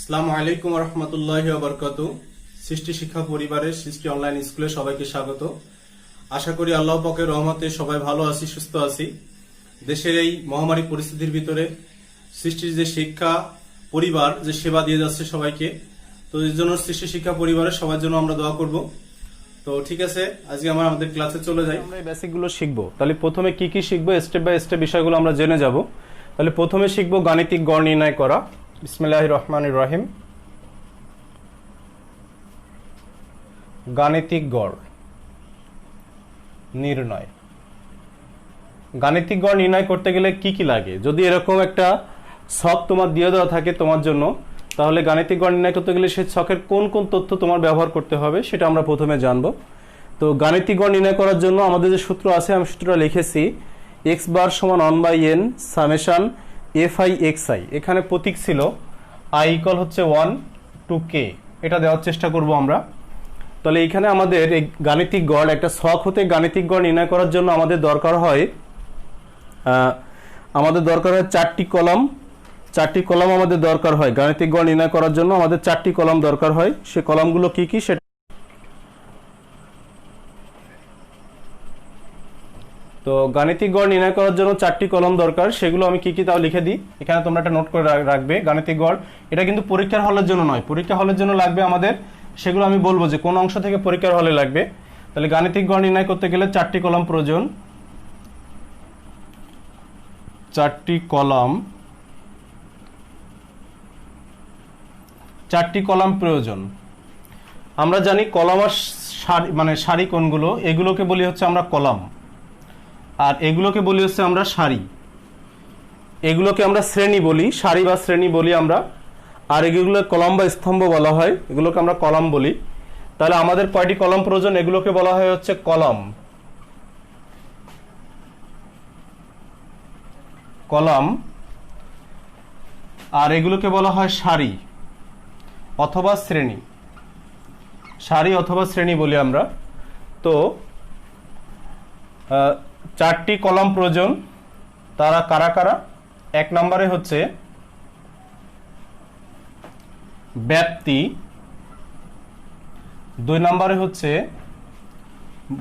আসসালামু আলাইকুম রহমতুল্লাহি ওয়া সৃষ্টি শিক্ষা পরিবারের সৃষ্টি অনলাইন স্কুলে সবাইকে স্বাগত। আশা করি আল্লাহ পাকের রহমতে সবাই ভালো আছি, সুস্থ আছি। দেশের এই মহামারী পরিস্থিতির ভিতরে সৃষ্টির যে শিক্ষা পরিবার যে সেবা দিয়ে যাচ্ছে সবাইকে, তো এর জন্য সৃষ্টি শিক্ষা পরিবারের সবার জন্য আমরা দোয়া করব। তো ঠিক আছে, আজকে আমরা আমাদের ক্লাসে চলে যাই। আমরা এই বেসিকগুলো শিখবো। তাহলে প্রথমে কি কি শিখবো, স্টেপ বাই স্টেপ বিষয়গুলো আমরা জেনে যাব। তাহলে প্রথমে শিখবো গাণিতিক গড় নির্ণয় করা। বিসমিল্লাহির রহমানির রহিম। গাণিতিক গড় নির্ণয়। গাণিতিক গড় নির্ণয় করতে গেলে কি কি লাগে, যদি এরকম একটা ছক তোমার দিয়ে দেওয়া থাকে তোমার জন্য, তাহলে গাণিতিক গড় নির্ণয় করতে গেলে সেই ছকের কোন কোন তথ্য তোমার ব্যবহার করতে হবে সেটা আমরা প্রথমে জানবো। তো গাণিতিক গড় নির্ণয় করার জন্য আমাদের যে সূত্র আছে, আমি সূত্রটা লিখেছি x বার সমান 1/n সামেশন fi xi। এখানে প্রতীক ছিল i ইকুয়াল হচ্ছে 1 to k, এটা দেওয়ার চেষ্টা করব আমরা। তাহলে এখানে আমাদের এই গাণিতিক গড়, একটা ছক হতে গাণিতিক গড় নির্ণয় করার জন্য আমাদের দরকার হয় চারটি কলাম। চারটি কলাম আমাদের দরকার হয় গাণিতিক গড় নির্ণয় করার জন্য, আমাদের চারটি কলাম দরকার হয়। সে কলামগুলো কি কি সেটা, তো গাণিতিক গড় নির্ণয় করার জন্য চারটি কলাম দরকার, সেগুলো আমি কি কি তাও লিখে দিই। এখানে তোমরা একটা নোট করে রাখবে। গাণিতিক গড় এটা কিন্তু পরীক্ষার হলের জন্য নয়, পরীক্ষা হলের জন্য লাগবে আমাদের, সেগুলো আমি বলবো যে কোন অংশ থেকে পরীক্ষার হলে লাগবে। তাহলে গাণিতিক গড় নির্ণয় করতে গেলে চারটি কলাম প্রয়োজন। চারটি কলাম প্রয়োজন। আমরা জানি কলাম আর সারি, মানে সারি কোনগুলো, এগুলোকে বলি হচ্ছে আমরা কলাম, আর এগুলোকে বলি হচ্ছে আমরা সারি। এগুলোকে আমরা শ্রেণী বলি, সারি বা শ্রেণী বলি আমরা, আর এগুলো কলাম বা স্তম্ভ বলা হয়, এগুলোকে আমরা কলাম বলি। তাহলে আমাদের কয়টি কলাম প্রয়োজন, এগুলোকে বলা হয় হচ্ছে কলাম। আর এগুলোকে বলা হয় সারি অথবা শ্রেণী। সারি অথবা শ্রেণী বলি আমরা। তো চারটি কলাম প্রয়োজন। তারা কারা কারা? এক নম্বরে হচ্ছে ব্যাপ্তি, দুই নম্বরে হচ্ছে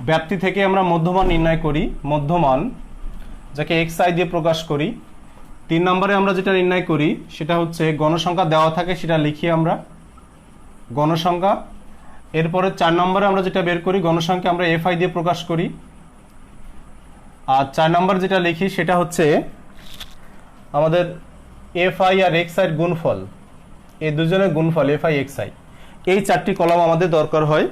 ব্যাপ্তি থেকে আমরা মধ্যমান নির্ণয় করি, মধ্যমান যাকে xi দিয়ে প্রকাশ করি। তিন নম্বরে আমরা যেটা নির্ণয় করি সেটা হচ্ছে গণসংখ্যা দেওয়া থাকে, সেটা লিখি আমরা গণসংখ্যা। এরপরে চার নম্বরে আমরা যেটা বের করি গণসংখ্যা, আমরা fi দিয়ে প্রকাশ করি। আর চার নম্বর যেটা লিখি সেটা হচ্ছে আমাদের fi আর xi এর গুণফল, এই দুজনের গুণফল fi xi। এই চারটি কলাম আমাদের দরকার হয়।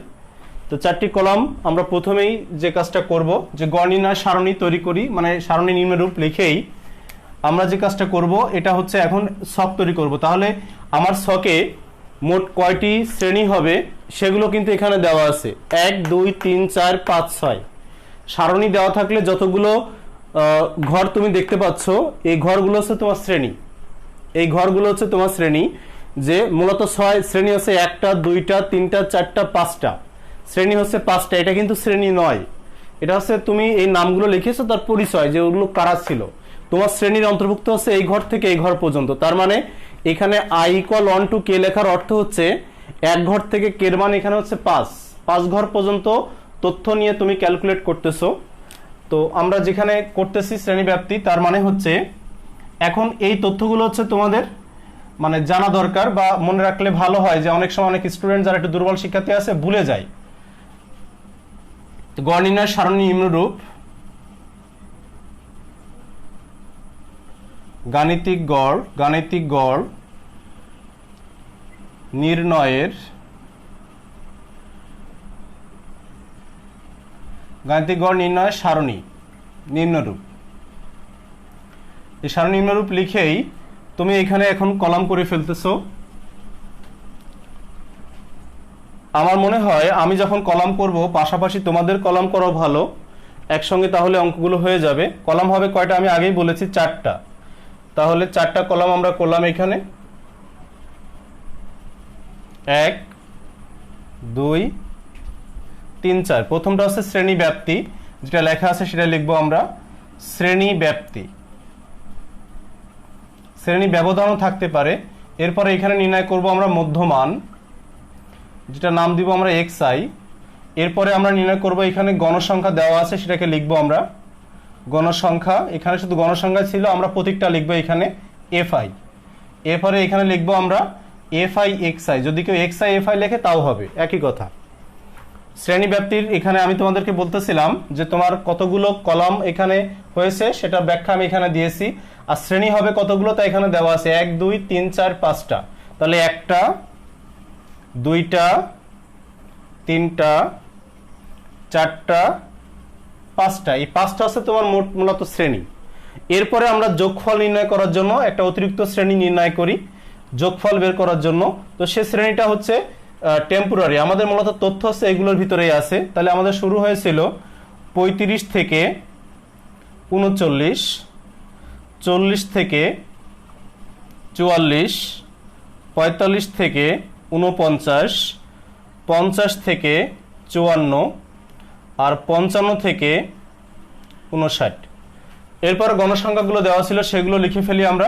তো চারটি কলাম আমরা প্রথমেই যে কাজটা করব, যে গড় নির্ণয় সারণী তৈরি করি, মানে সারণী নিম্নরূপ লিখেই আমরা যে কাজটা করব, এটা হচ্ছে এখন ছক তৈরি করব। তাহলে আমার ছকে মোট কয়টি শ্রেণী হবে সেগুলো কিন্তু এখানে দেওয়া আছে, 1 2 3 4 5 6। সারণী দেওয়া থাকলে যতগুলো ঘর তুমি দেখতে পাচ্ছ, এই ঘরগুলো হচ্ছে তোমার শ্রেণী। এই ঘরগুলো হচ্ছে তোমার শ্রেণী, যে মূলত 6 শ্রেণী হচ্ছে 1টা 2টা 3টা 4টা 5টা শ্রেণী হচ্ছে 5টা। এটা কিন্তু শ্রেণী নয়, এটা হচ্ছে তুমি এই নামগুলো লিখেছো তার পরিচয়, যে ওগুলো কারা ছিল। তোমার শ্রেণীর অন্তর্ভুক্ত হচ্ছে এই ঘর থেকে এই ঘর পর্যন্ত। তার মানে এখানে i = 1 to k লেখার অর্থ হচ্ছে এক ঘর থেকে k এর মান এখানে হচ্ছে 5 ঘর পর্যন্ত তথ্য নিয়ে তুমি ক্যালকুলেট করতেছো। তো আমরা যেখানে করতেছি শ্রেণী ব্যাপ্তি, তার মানে হচ্ছে এখন এই তথ্যগুলো হচ্ছে তোমাদের মানে জানা দরকার বা মনে রাখলে ভালো হয়, যে অনেক সময় অনেক স্টুডেন্ট যারা একটু দুর্বল শিক্ষার্থী আছে ভুলে যায়। তো গড় নির্ণয় সারণী নিম্নরূপ। গাণিতিক গড় নির্ণয়ের সারণী নিম্নরূপ। এই সারণী নিম্নরূপ লিখেই তুমি এখানে এখন কলাম করে ফেলতেছো। আমার মনে হয় আমি যখন কলাম করব, পাশাপাশি তোমাদের কলাম করা ভালো, একসঙ্গে তাহলে অঙ্কগুলো হয়ে যাবে। কলাম হবে কয়টা আমি আগেই বলেছি, 4টা। তাহলে 4টা কলাম আমরা করলাম এখানে, 1 2 3 4। প্রথমটা হচ্ছে শ্রেণী ব্যাপ্তি, যেটা লেখা আছে সেটা লিখবো আমরা শ্রেণী ব্যাপ্তি। শ্রেণী ব্যবধানও থাকতে পারে, এরপরে এখানে নির্ণয় করব আমরা মধ্যমান, যেটা নাম দিব আমরা xi। এরপরে আমরা নির্ণয় করব এখানে গণসংখ্যা দেওয়া আছে, সেটাকে লিখব আমরা গণসংখ্যা। এখানে শুধু গণসংখ্যা ছিল, আমরা প্রতীকটা লিখব এখানে fi। এরপরে এখানে লিখব আমরা fi xi, যদি কেউ xi fi লেখে তাও হবে, একই কথা। শ্রেণী ব্যাপ্তির এখানে আমি তোমাদেরকে বলতেছিলাম যে তোমার কতগুলো কলাম এখানে হয়েছে সেটার ব্যাখ্যা আমি এখানে দিয়েছি, আর শ্রেণী হবে কতগুলো তা এখানে দেওয়া আছে 1 2 3 4 5টা। তাহলে 1টা 2টা 3টা 4টা 5টা, এই 5টা আছে তোমার মূলত শ্রেণী। এরপরে আমরা যোগফল নির্ণয় করার জন্য একটা অতিরিক্ত শ্রেণী নির্ণয় করি যোগফল বের করার জন্য। তো সে শ্রেণীটা হচ্ছে টেম্পোরারি, আমাদের মূলত তথ্য হচ্ছে এগুলোর ভিতরেই আছে। তাহলে আমাদের শুরু হয়েছিল 35 থেকে 39, 40 থেকে 44, 45 থেকে 49, 50 থেকে 54 আর 55 থেকে 59। এরপর গণসংখ্যাগুলো দেওয়া ছিল সেগুলো লিখে ফেলি আমরা।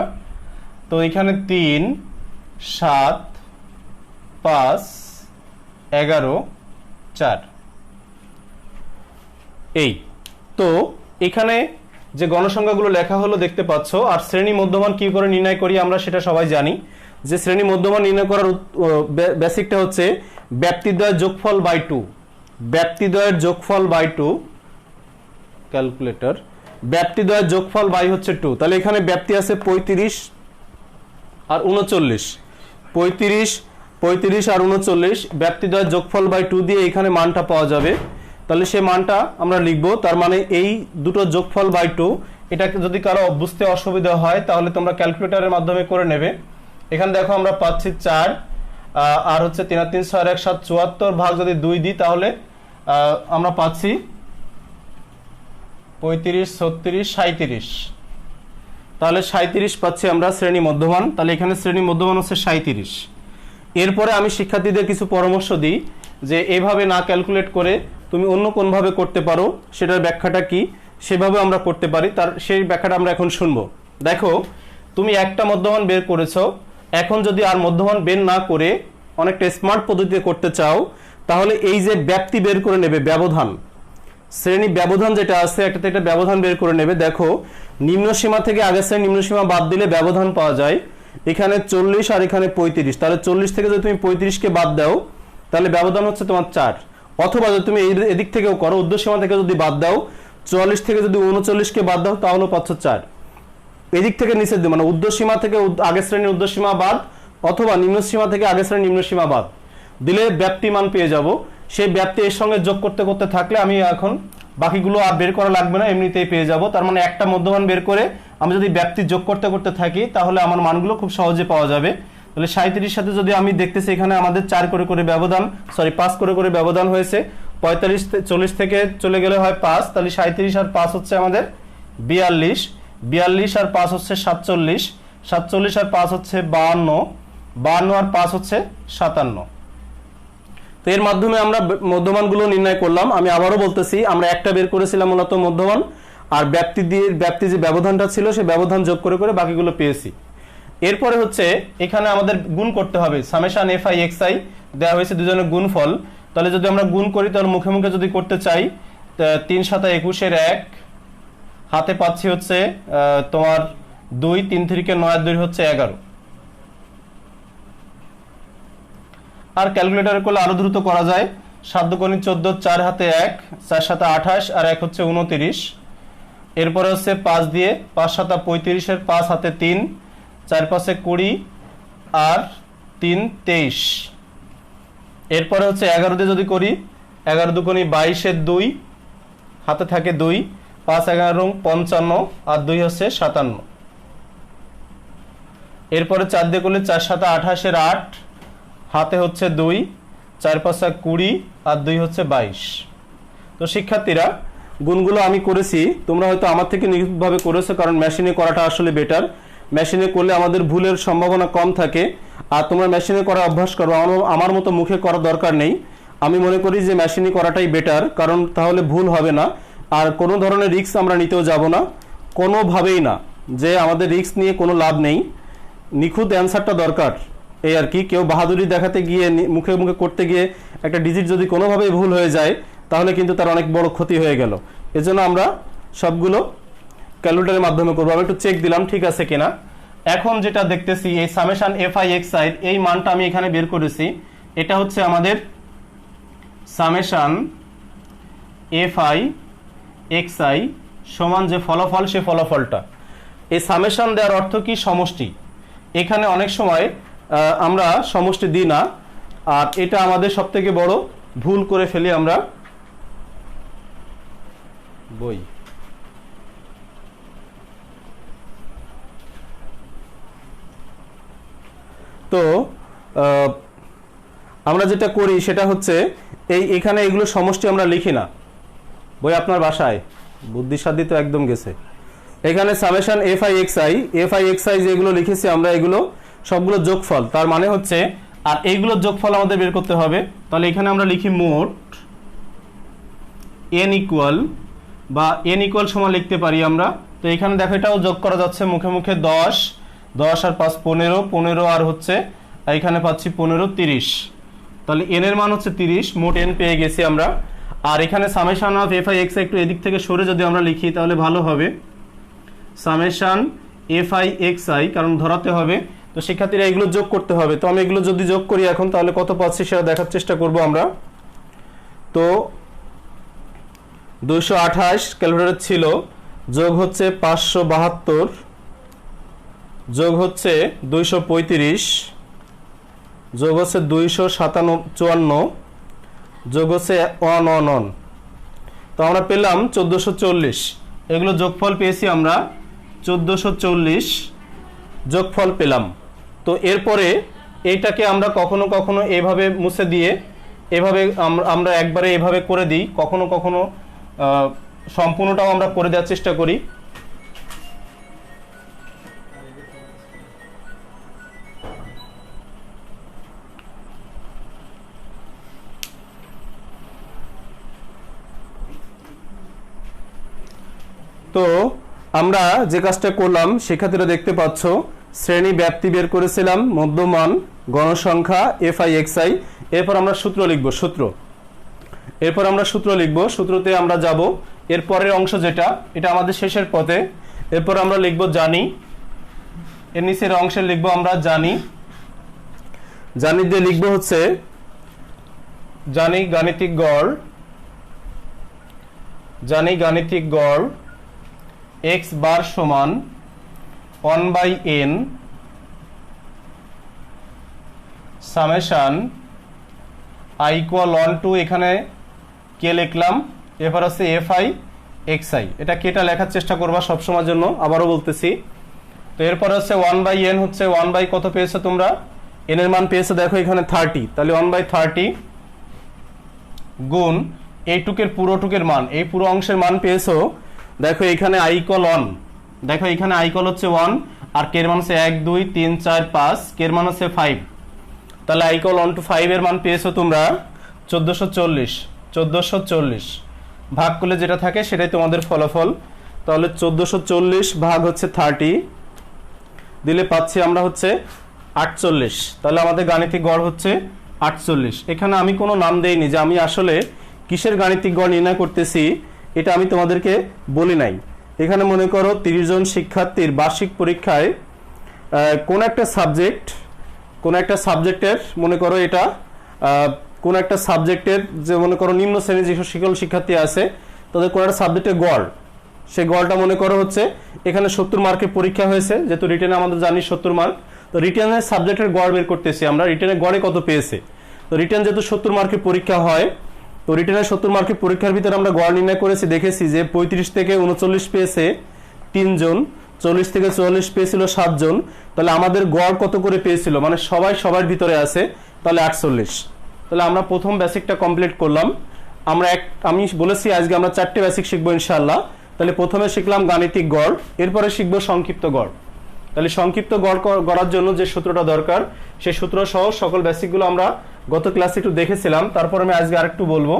তো এখানে 3 7 5 11 4, এই তো এখানে যে গণসংখ্যাগুলো লেখা হলো দেখতে পাচ্ছ। আর শ্রেণী মধ্যমান কি করে নির্ণয় করি আমরা সেটা সবাই জানি, যে শ্রেণী মধ্যমান নির্ণয় করার বেসিকটা হচ্ছে ব্যাপ্তিদ্বয়ের যোগফল বাই 2। ব্যাপ্তিদ্বয়ের যোগফল বাই 2, ক্যালকুলেটর, ব্যাপ্তিদ্বয়ের যোগফল বাই হচ্ছে 2। তাহলে এখানে ব্যাপ্তি আছে 35 আর 39, 35 আর 39, ব্যাপ্তিদ্বয়ের যোগফল বাই 2 দিয়ে এখানে মানটা পাওয়া যাবে। তাহলে সেই মানটা আমরা লিখবো, তার মানে এই দুটো যোগফল বাই 2। এটাকে যদি কারো বুঝতে অসুবিধা হয় তাহলে তোমরা ক্যালকুলেটরের মাধ্যমে করে নেবে। এখানে দেখো আমরা পাচ্ছি 4 আর হচ্ছে 3 আর 3 6 আর 1 7, 74 ভাগ যদি 2 দিই তাহলে আমরা পাচ্ছি 35 36 37। তাহলে 37 পাচ্ছি আমরা শ্রেণী মধ্যমান। তাহলে এখানে শ্রেণী মধ্যমান হচ্ছে 37। এরপরে আমি শিক্ষার্থীদের কিছু পরামর্শ দিই যে এভাবে না ক্যালকুলেট করে তুমি অন্য কোনভাবে করতে পারো, সেটার ব্যাখ্যাটা কি সেভাবে আমরা করতে পারি, তার সেই ব্যাখ্যাটা আমরা এখন শুনবো। দেখো তুমি একটা মধ্যমান বের করেছো, এখন যদি আর মধ্যমান বের না করে অনেকটা স্মার্ট পদ্ধতিতে করতে চাও তাহলে এই যে ব্যাপ্তি বের করে নেবে, ব্যবধান, শ্রেণী ব্যবধান যেটা আছে একটা এটা ব্যবধান বের করে নেবে। দেখো নিম্ন সীমা থেকে আগের শ্রেণী নিম্ন সীমা বাদ দিলে ব্যবধান পাওয়া যায় এখানে 40 আর এখানে 35। তাহলে 40 থেকে যদি তুমি 35কে বাদ দাও তাহলে ব্যবধান হচ্ছে তোমার 4। অথবা যদি তুমি এদিক থেকেও করো, ঊর্ধ্বসীমা থেকে যদি বাদ দাও 44 থেকে যদি 39কে বাদ দাও তাহলে পাচ্ছ 4। এদিক থেকে নিচের দিকে মানে ঊর্ধ্বসীমা থেকে আগের শ্রেণীর ঊর্ধ্বসীমা বাদ অথবা নিম্ন সীমা থেকে আগের শ্রেণীর নিম্ন সীমা বাদ দিলে ব্যাপ্তি মান পেয়ে যাব। সেই ব্যাপ্তি এর সঙ্গে যোগ করতে করতে থাকলে আমি এখন বাকিগুলো আর বের করা লাগবে না, এমনিতেই পেয়ে যাব। তার মানে একটা মধ্যমান বের করে আমি যদি ব্যাপ্তি যোগ করতে করতে থাকি তাহলে আমার মানগুলো খুব সহজে পাওয়া যাবে। তাহলে 37 সাথে যদি আমি দেখতেছি এখানে আমাদের 4 করে করে ব্যবধান, 5 করে করে ব্যবধান হয়েছে। 45 40 থেকে চলে গেলে হয় 5, তাহলে 37 আর 5 হচ্ছে আমাদের 42, 42 আর 5 হচ্ছে 47, 47 আর 5 হচ্ছে 52, 52 আর 5 হচ্ছে 57। তো এর মাধ্যমে আমরা মধ্যমানগুলো নির্ণয় করলাম। আমি আবারও বলতেছি আমরা একটা বের করেছিলাম মূলত মধ্যমান, আর ব্যাপ্তি যে ব্যবধানটা ছিল সেই ব্যবধান যোগ করে করে বাকিগুলো পেয়েছি। এরপরে হচ্ছে এখানে আমাদের গুণ করতে হবে, সামেশন fi xi দেওয়া হয়েছে দুজনের গুণফল। তাহলে যদি আমরা গুণ করি তাহলে মুখে মুখে যদি করতে চাই 3 7 21 এর 1 হাতে পাচ্ছি হচ্ছে তোমার 2, 3 থেকে 9 আর 2 হচ্ছে 11। আর ক্যালকুলেটরে করলে আরো দ্রুত করা যায়। 7 2 14, 4 হাতে 1, 4 7 28 আর 1 হচ্ছে 29। এরপরে হচ্ছে 5 দিয়ে 5 7 35 এর 5 হাতে 3, 4 5 20 আর 3 23। এরপরে হচ্ছে 11 দিয়ে যদি করি 11 2 22 এর 2 হাতে থাকে 2, 5 11 55 আর 2 হচ্ছে 57। এরপরে 4 দিয়ে করলে 4 7 28 এর 8 হাতে হচ্ছে 2, 4 5 20 আর 2 হচ্ছে 22। তো শিক্ষার্থীরা গুণগুলো আমি করেছি, তোমরা হয়তো আমার থেকে নিখুঁতভাবে করেছো, কারণ মেশিনে করাটা আসলে বেটার। মেশিনে করলে আমাদের ভুলের সম্ভাবনা কম থাকে। আর তোমরা মেশিনে করা অভ্যাস করো, আমার মতো মুখে করা দরকার নেই। আমি মনে করি যে মেশিনে করাটাই বেটার, কারণ তাহলে ভুল হবে না। আর কোনো ধরনের রিস্ক আমরা নিতেও যাব না, কোনোভাবেই না, যে আমাদের রিস্ক নিয়ে কোনো লাভ নেই। নিখুঁত অ্যান্সারটা দরকার, এই আর কি। কেউ বাহাদুরি দেখাতে গিয়ে মুখে মুখে করতে গিয়ে একটা ডিজিট যদি কোনোভাবেই ভুল হয়ে যায় তাহলে কিন্তু তার অনেক বড় ক্ষতি হয়ে গেল। এজন্য আমরা সবগুলো ক্যালকুলেটরের মাধ্যমে করবো। আমি একটু চেক দিলাম ঠিক আছে কিনা। এখন যেটা দেখতেছি এই summation F I x I এই মানটা আমি এখানে বের করেছি, এটা হচ্ছে আমাদের summation F I x I সমান যে ফলাফল সে ফলাফলটা। এই সামেশন দেওয়ার অর্থ কি? সমষ্টি। এখানে অনেক সময় আমরা সমষ্টি দিই না, আর এটা আমাদের সব থেকে বড় ভুল করে ফেলি আমরা। বই তো আমরা যেটা করি সেটা হচ্ছে এখানে এগুলো সমষ্টি আমরা লিখি না। বই আপনার বাসায় বুদ্ধিসাধ্য তো একদম গেছে। এখানে summation F I x I যেগুলো লিখেছি আমরা এগুলো সবগুলো যোগফল, তার মানে হচ্ছে আর এইগুলো যোগফল আমাদের বের করতে হবে। তাহলে এখানে আমরা লিখি মোট এন ইকুয়াল বা এন ইকুয়াল সমান লিখতে পারি আমরা। তো এখানে দেখো এটাও যোগ করা যাচ্ছে মুখে মুখে 10 আর 5 15 আর হচ্ছে এখানে পাচ্ছি 15 30। তাহলে এন এর মান হচ্ছে 30, মোট এন পেয়ে গেছি আমরা। আর এখানে summation of F I x I একটু এদিক থেকে সরে যদি আমরা লিখি তাহলে ভালো হবে, summation F I x I, কারণ ধরাতে হবে তো শিক্ষার্থীরা এগুলো যোগ করতে হবে। তো আমি এগুলো যদি যোগ করি এখন তাহলে কত পাচ্ছি সেটা দেখার চেষ্টা করব আমরা। তো 228 ক্যালকুলেটর ছিল, যোগ হচ্ছে 572, যোগ হচ্ছে 235, যোগ হচ্ছে 254, যোগ হচ্ছে 111। তো আমরা পেলাম 1440। এগুলো যোগফল পেয়েছি আমরা 1440 যোগফল পেলাম। তো এরপরে এইটাকে আমরা কখনো কখনো এভাবে মুছে দিয়ে এভাবে আমরা একবারে এভাবে করে দিই, কখনো কখনো সম্পূর্ণটাও আমরা করে দেওয়ার চেষ্টা করি। তো আমরা যে কাজটা করলাম শিক্ষার্থীরা দেখতে পাচ্ছ, শ্রেণী ব্যাপ্তি বের করেছিলাম, মধ্যমান, গণসংখ্যা, এফ আই এক্স আই। এরপর আমরা সূত্র লিখব, সূত্রতে আমরা যাব। এরপরের অংশ যেটা এটা আমাদের শেষের পথে। এরপর আমরা লিখব জানি, এর নিচের অংশে লিখব আমরা জানি দিয়ে লিখব হচ্ছে জানি গাণিতিক গড় x বার সমান 1/n summation i equal 1 two এখানে কে লিখলাম, এরপর আছে এফ আই এক্স আই। এটা কেটা লেখার চেষ্টা করবা সবসময়ের জন্য, আবারও বলতেছি। তো এরপর হচ্ছে 1/n হচ্ছে 1 বাই কত পেয়েছো তোমরা, n এর মান পেয়েছো দেখো এখানে 30, তাহলে 1/30 গুণ এইটুকের পুরোটুকের মান, এই পুরো অংশের মান পেয়েছো দেখো এখানে i ইকুয়াল 1, দেখো এখানে i ইকুয়াল হচ্ছে 1 আর কে এর মান হচ্ছে 1 2 3 4 5, কে এর মান হচ্ছে 5, তাহলে i ইকুয়াল 1 to 5 এর মান পেয়েছো তোমরা 1440 ভাগ করলে যেটা থাকে সেটাই তোমাদের ফলাফল। তাহলে 1440 ভাগ হচ্ছে 30 দিলে পাচ্ছি আমরা হচ্ছে 48। তাহলে আমাদের গাণিতিক গড় হচ্ছে 48। এখানে আমি কোনো নাম দেইনি যে আমি আসলে কিসের গাণিতিক গড় নির্ণয় করতেছি, এটা আমি তোমাদেরকে বলি নাই। এখানে মনে করো 30 জন শিক্ষার্থীর বার্ষিক পরীক্ষায় কোন একটা সাবজেক্টের মনে করো এটা কোন একটা সাবজেক্টের যে মনে করো নিম্ন শ্রেণীর যেসব শিক্ষার্থী আছে তাদের কোন একটা সাবজেক্টের গড়, সেই গড়টা মনে করো হচ্ছে এখানে 70 মার্কের পরীক্ষা হয়েছে, যেহেতু রিটেনে আমাদের জানি 70 মার্ক, তো রিটেনের সাবজেক্টের গড় বের করতেছি আমরা, রিটেনের গড়ে কত পেয়েছে। তো রিটেন যেহেতু 70 মার্কের পরীক্ষা হয়, তো রিটেনের 70 মার্কের পরীক্ষার ভিতরে আমরা গড় নির্ণয় করেছি, দেখেছি যে 35 থেকে 39 পেয়েছে 3 জন, 40 থেকে 44 পেয়েছিল 7 জন, তাহলে আমাদের গড় কত করে পেয়েছিল, মানে সবার ভিতরে আছে, তাহলে 48। তাহলে আমরা প্রথম বেসিকটা কমপ্লিট করলাম। আমি বলেছি আজকে আমরা 4টে বেসিক শিখবো ইনশাআল্লাহ। তাহলে প্রথমে শিখলাম গাণিতিক গড়, এরপরে শিখবো সংক্ষিপ্ত গড়। তাহলে সংক্ষিপ্ত গড় করার জন্য যে সূত্রটা দরকার সেই সূত্র সহ সকল বেসিকগুলো আমরা গত ক্লাসে একটু দেখেছিলাম, তারপর আমি আজকে আরেকটু বলবো।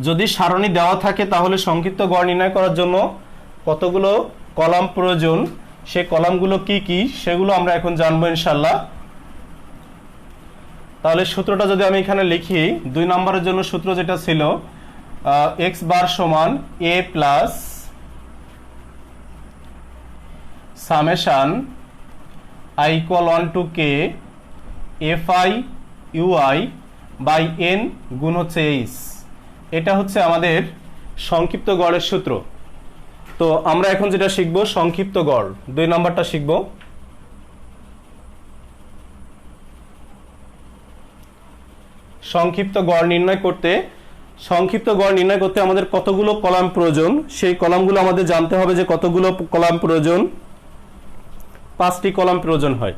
যদি সারণী দেওয়া থাকে তাহলে সংক্ষিপ্ত গড় নির্ণয় করার জন্য কতগুলো কলাম প্রয়োজন, সেই কলামগুলো কি কি সেগুলো আমরা এখন জানবো ইনশাল্লাহ। তাহলে সূত্রটা যদি আমি এখানে লিখি, 2 নম্বরের জন্য সূত্র যেটা ছিল x বার সমান a plus summation i equal 1 to k fi ui by n গুণ হচ্ছে h। এটা হচ্ছে আমাদের সংক্ষিপ্ত গড়ের সূত্র। তো আমরা এখন যেটা শিখব সংক্ষিপ্ত গড়, 2 নম্বরটা শিখব। সংক্ষিপ্ত গড় নির্ণয় করতে আমাদের কতগুলো কলাম প্রয়োজন, সেই কলামগুলো আমাদের জানতে হবে যে কতগুলো কলাম প্রয়োজন। 5টি কলাম প্রয়োজন হয়।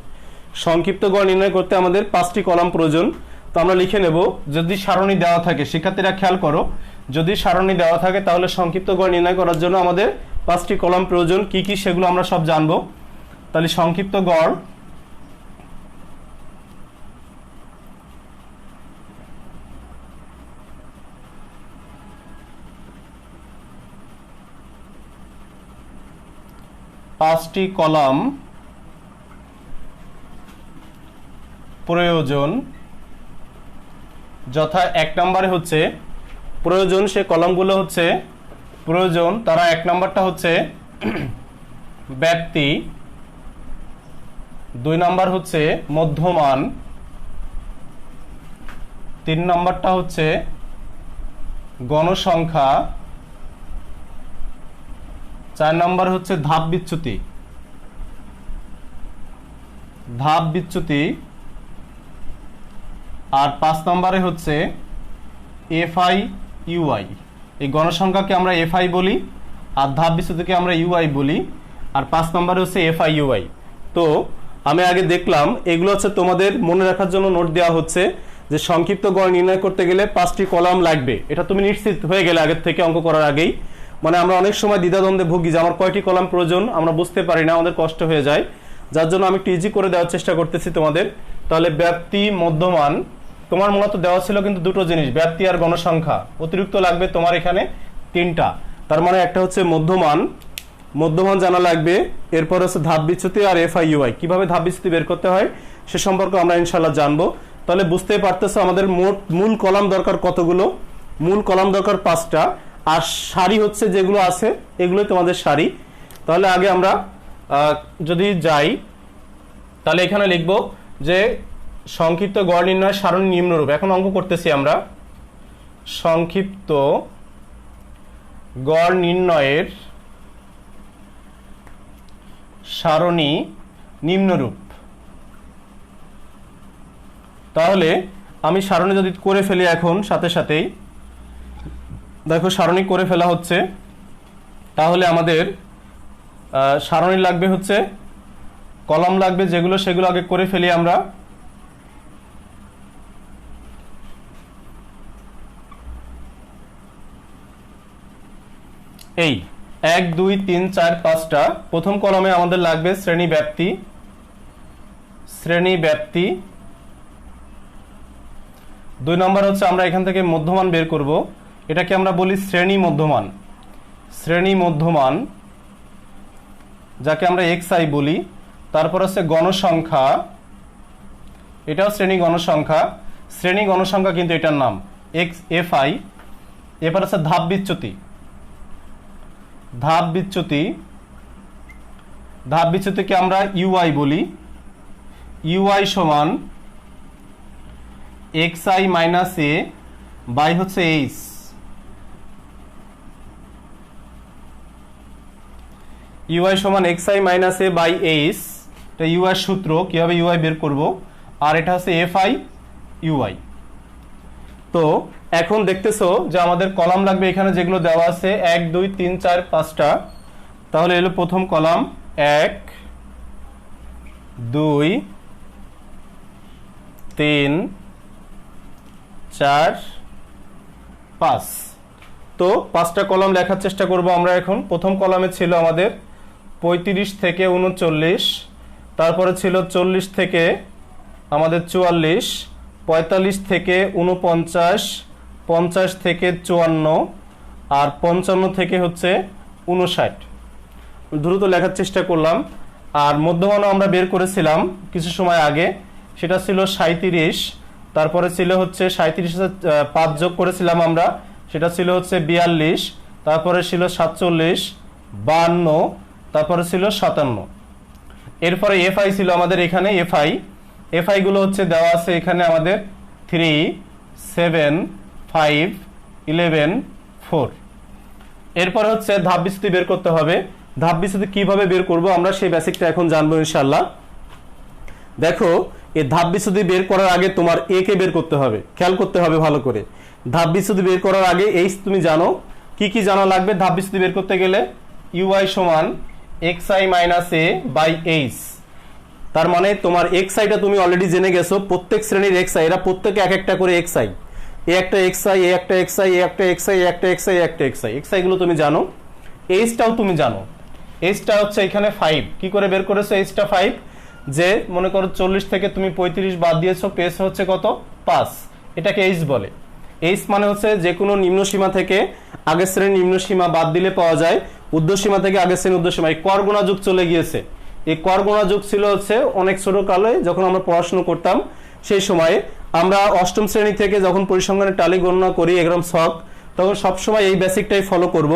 সংক্ষিপ্ত গড় নির্ণয় করতে আমাদের 5টি কলাম প্রয়োজন। তো আমরা লিখে নেব, যদি সারণী দেওয়া থাকে, শিক্ষার্থীরা খেয়াল করো, যদি সারণী দেওয়া থাকে তাহলে সংক্ষিপ্ত গড় নির্ণয় করার জন্য আমাদের 5টি কলাম প্রয়োজন। কি কি সেগুলো আমরা সব জানবো। তাহলে সংক্ষিপ্ত গড় পাঁচটি কলাম প্রয়োজন, যথা 1 নম্বরে হচ্ছে প্রয়োজন, সে কলামগুলো হচ্ছে প্রয়োজন। তারা 1 নম্বরটা হচ্ছে ব্যাপ্তি, 2 নম্বর হচ্ছে মধ্যমান, 3 নম্বরটা হচ্ছে গণসংখ্যা, 4 নম্বর হচ্ছে ধাপ বিচ্যুতি, আর 5 নম্বরে হচ্ছে এফআই ইউআই। এই গণসংখ্যাকে আমরা এফআই বলি, আর ধাপ বিচ্যুতিকে আমরা ইউআই বলি, আর 5 নম্বরে হচ্ছে এফআই ইউআই। তো আমি আগে দেখলাম, এগুলো হচ্ছে তোমাদের মনে রাখার জন্য নোট দেওয়া হচ্ছে যে সংক্ষিপ্ত গড় নির্ণয় করতে গেলে 5টি কলাম লাগবে। এটা তুমি নিশ্চিত হয়ে গেলে আগের থেকে, অঙ্ক করার আগেই। মানে আমরা অনেক সময় দ্বিধাদ্বন্দ্বে ভুগি যে আমার কয়টি কলাম প্রয়োজন, আমরা বুঝতে পারি না, আমাদের কষ্ট হয়ে যায়, যার জন্য আমি একটু ইজি করে দেওয়ার চেষ্টা করতেছি তোমাদের। তাহলে ব্যাপ্তি, মধ্যমান, তোমার মূলত দেওয়া ছিল কিন্তু 2টো জিনিস, ব্যাপ্তি আর গণসংখ্যা। অতিরিক্ত লাগবে তোমার এখানে 3টা। তার মানে একটা হচ্ছে মধ্যমান জানা লাগবে, এরপর হচ্ছে ধাপ বিচ্যুতি আর এফআই ইউআই। কিভাবে ধাপ বিচ্যুতি বের করতে হয় সে সম্পর্কে আমরা ইনশাল্লাহ জানবো। তাহলে বুঝতেই পারতেছো আমাদের মূল কলাম দরকার কতগুলো। মূল কলাম দরকার 5টা, আর সারি হচ্ছে যেগুলো আছে এগুলোই তোমাদের সারি। তাহলে আগে আমরা যদি যাই, তাহলে এখানে লিখব যে সংক্ষিপ্ত গড় নির্ণয় সারণী নিম্নরূপ। এখন অঙ্ক করতেছি আমরা। সংক্ষিপ্ত গড় নির্ণয়ের সারণী নিম্নরূপ। তাহলে আমি সারণী যদি করে ফেলি, এখন সাথে সাথেই দেখো সারণী করে ফেলা হচ্ছে। তাহলে আমাদের সারণী লাগবে হচ্ছে, কলাম লাগবে যেগুলো, সেগুলো আগে করে ফেলি আমরা। এই 1 2 3 4 5টা। প্রথম কলামে আমাদের লাগবে শ্রেণী ব্যাপ্তি। 2 নম্বর হচ্ছে আমরা এখান থেকে মধ্যমান বের করব, এটাকে আমরা বলি শ্রেণী মধ্যমান, যাকে আমরা xi বলি। তারপর হচ্ছে গণসংখ্যা, এটাও শ্রেণী গণসংখ্যা কিন্তু এটার নাম fi। এরপর হচ্ছে ধাপ বিচ্যুতিকে আমরা ইউআই বলি। ইউআই সমান xi মাইনাস a বাই হচ্ছে h। ইউআই সমান xi minus a by h, এটা ইউআই সূত্র, কিভাবে ইউআই বের করব। আর এটা হচ্ছে এফআই ইউআই। তো এখন দেখতেছো যে আমাদের কলাম লাগবে এখানে যেগুলো দেওয়া আছে 1 2 3 4 5টা। তাহলে এলো প্রথম কলাম 1 2 3 4 5। তো 5টা কলাম লেখার চেষ্টা করব আমরা এখন। প্রথম কলামে ছিল আমাদের 35 থেকে 39, তারপরে ছিল 40 থেকে আমাদের 44, 45 থেকে 49, 50 থেকে 54, আর 55 থেকে হচ্ছে 59। দ্রুত লেখার চেষ্টা করলাম। আর মধ্যমানও আমরা বের করেছিলাম কিছু সময় আগে, সেটা ছিল 37, তারপরে ছিল হচ্ছে 37 5 যোগ করেছিলাম আমরা, সেটা ছিল হচ্ছে 42, তারপরে ছিল 47, 52, তারপরে ছিল 57। এরপরে এফআই ছিল আমাদের এখানে। এফআই গুলো হচ্ছে দেওয়া আছে এখানে আমাদের 3, 7, 5, 11, 4। এরপর হচ্ছে ধাপ বিচ্যুতি বের করতে হবে। ধাপ বিচ্যুতি কিভাবে বের করব আমরা সেই বেসিকটা এখন জানবো ইনশাআল্লাহ। দেখো, এই ধাপ বিচ্যুতি বের করার আগে তোমার এ কে বের করতে হবে, খেয়াল করতে হবে ভালো করে। ধাপ বিচ্যুতি বের করার আগে এইচ তুমি জানো, কি কি জানা লাগবে ধাপ বিচ্যুতি বের করতে গেলে? ইউআই সমান xi minus a by h. তার মানে তোমার xi-টা তুমি অলরেডি জেনে গেছো, প্রত্যেক শ্রেণীর xi, এরা প্রত্যেকে এক একটা করে xi, এ একটা xi, এ একটা xi, এ একটা xi, এ একটা xi, এ একটা xi, xi গুলো তুমি জানো। এইচটাও তুমি জানো, এইচটা হচ্ছে এখানে 5। কি করে বের করেছো এইচটা 5? যে মনে করো 40 থেকে তুমি 35 বাদ দিয়েছো, পেয়েছো হচ্ছে কত? 5। এটাকে এইচ বলে। এইচ মানে হচ্ছে যে কোনো নিম্ন সীমা থেকে আগের শ্রেণীর নিম্ন সীমা বাদ দিলে পাওয়া যায় ঊর্ধ্বসীমা থেকে আগের শ্রেণীর ঊর্ধ্বসীমা। এই কর গুণা যুগ চলে গিয়েছে। এই কর গুণা যুগ ছিল হচ্ছে অনেক ছোট কালে যখন আমরা পড়াশোনা করতাম, সেই সময়ে আমরা অষ্টম শ্রেণী থেকে যখন পরিসংখ্যানের টালি গণনা করি এগ্রাম ছক, তখন সবসময় এই বেসিকটাই ফলো করব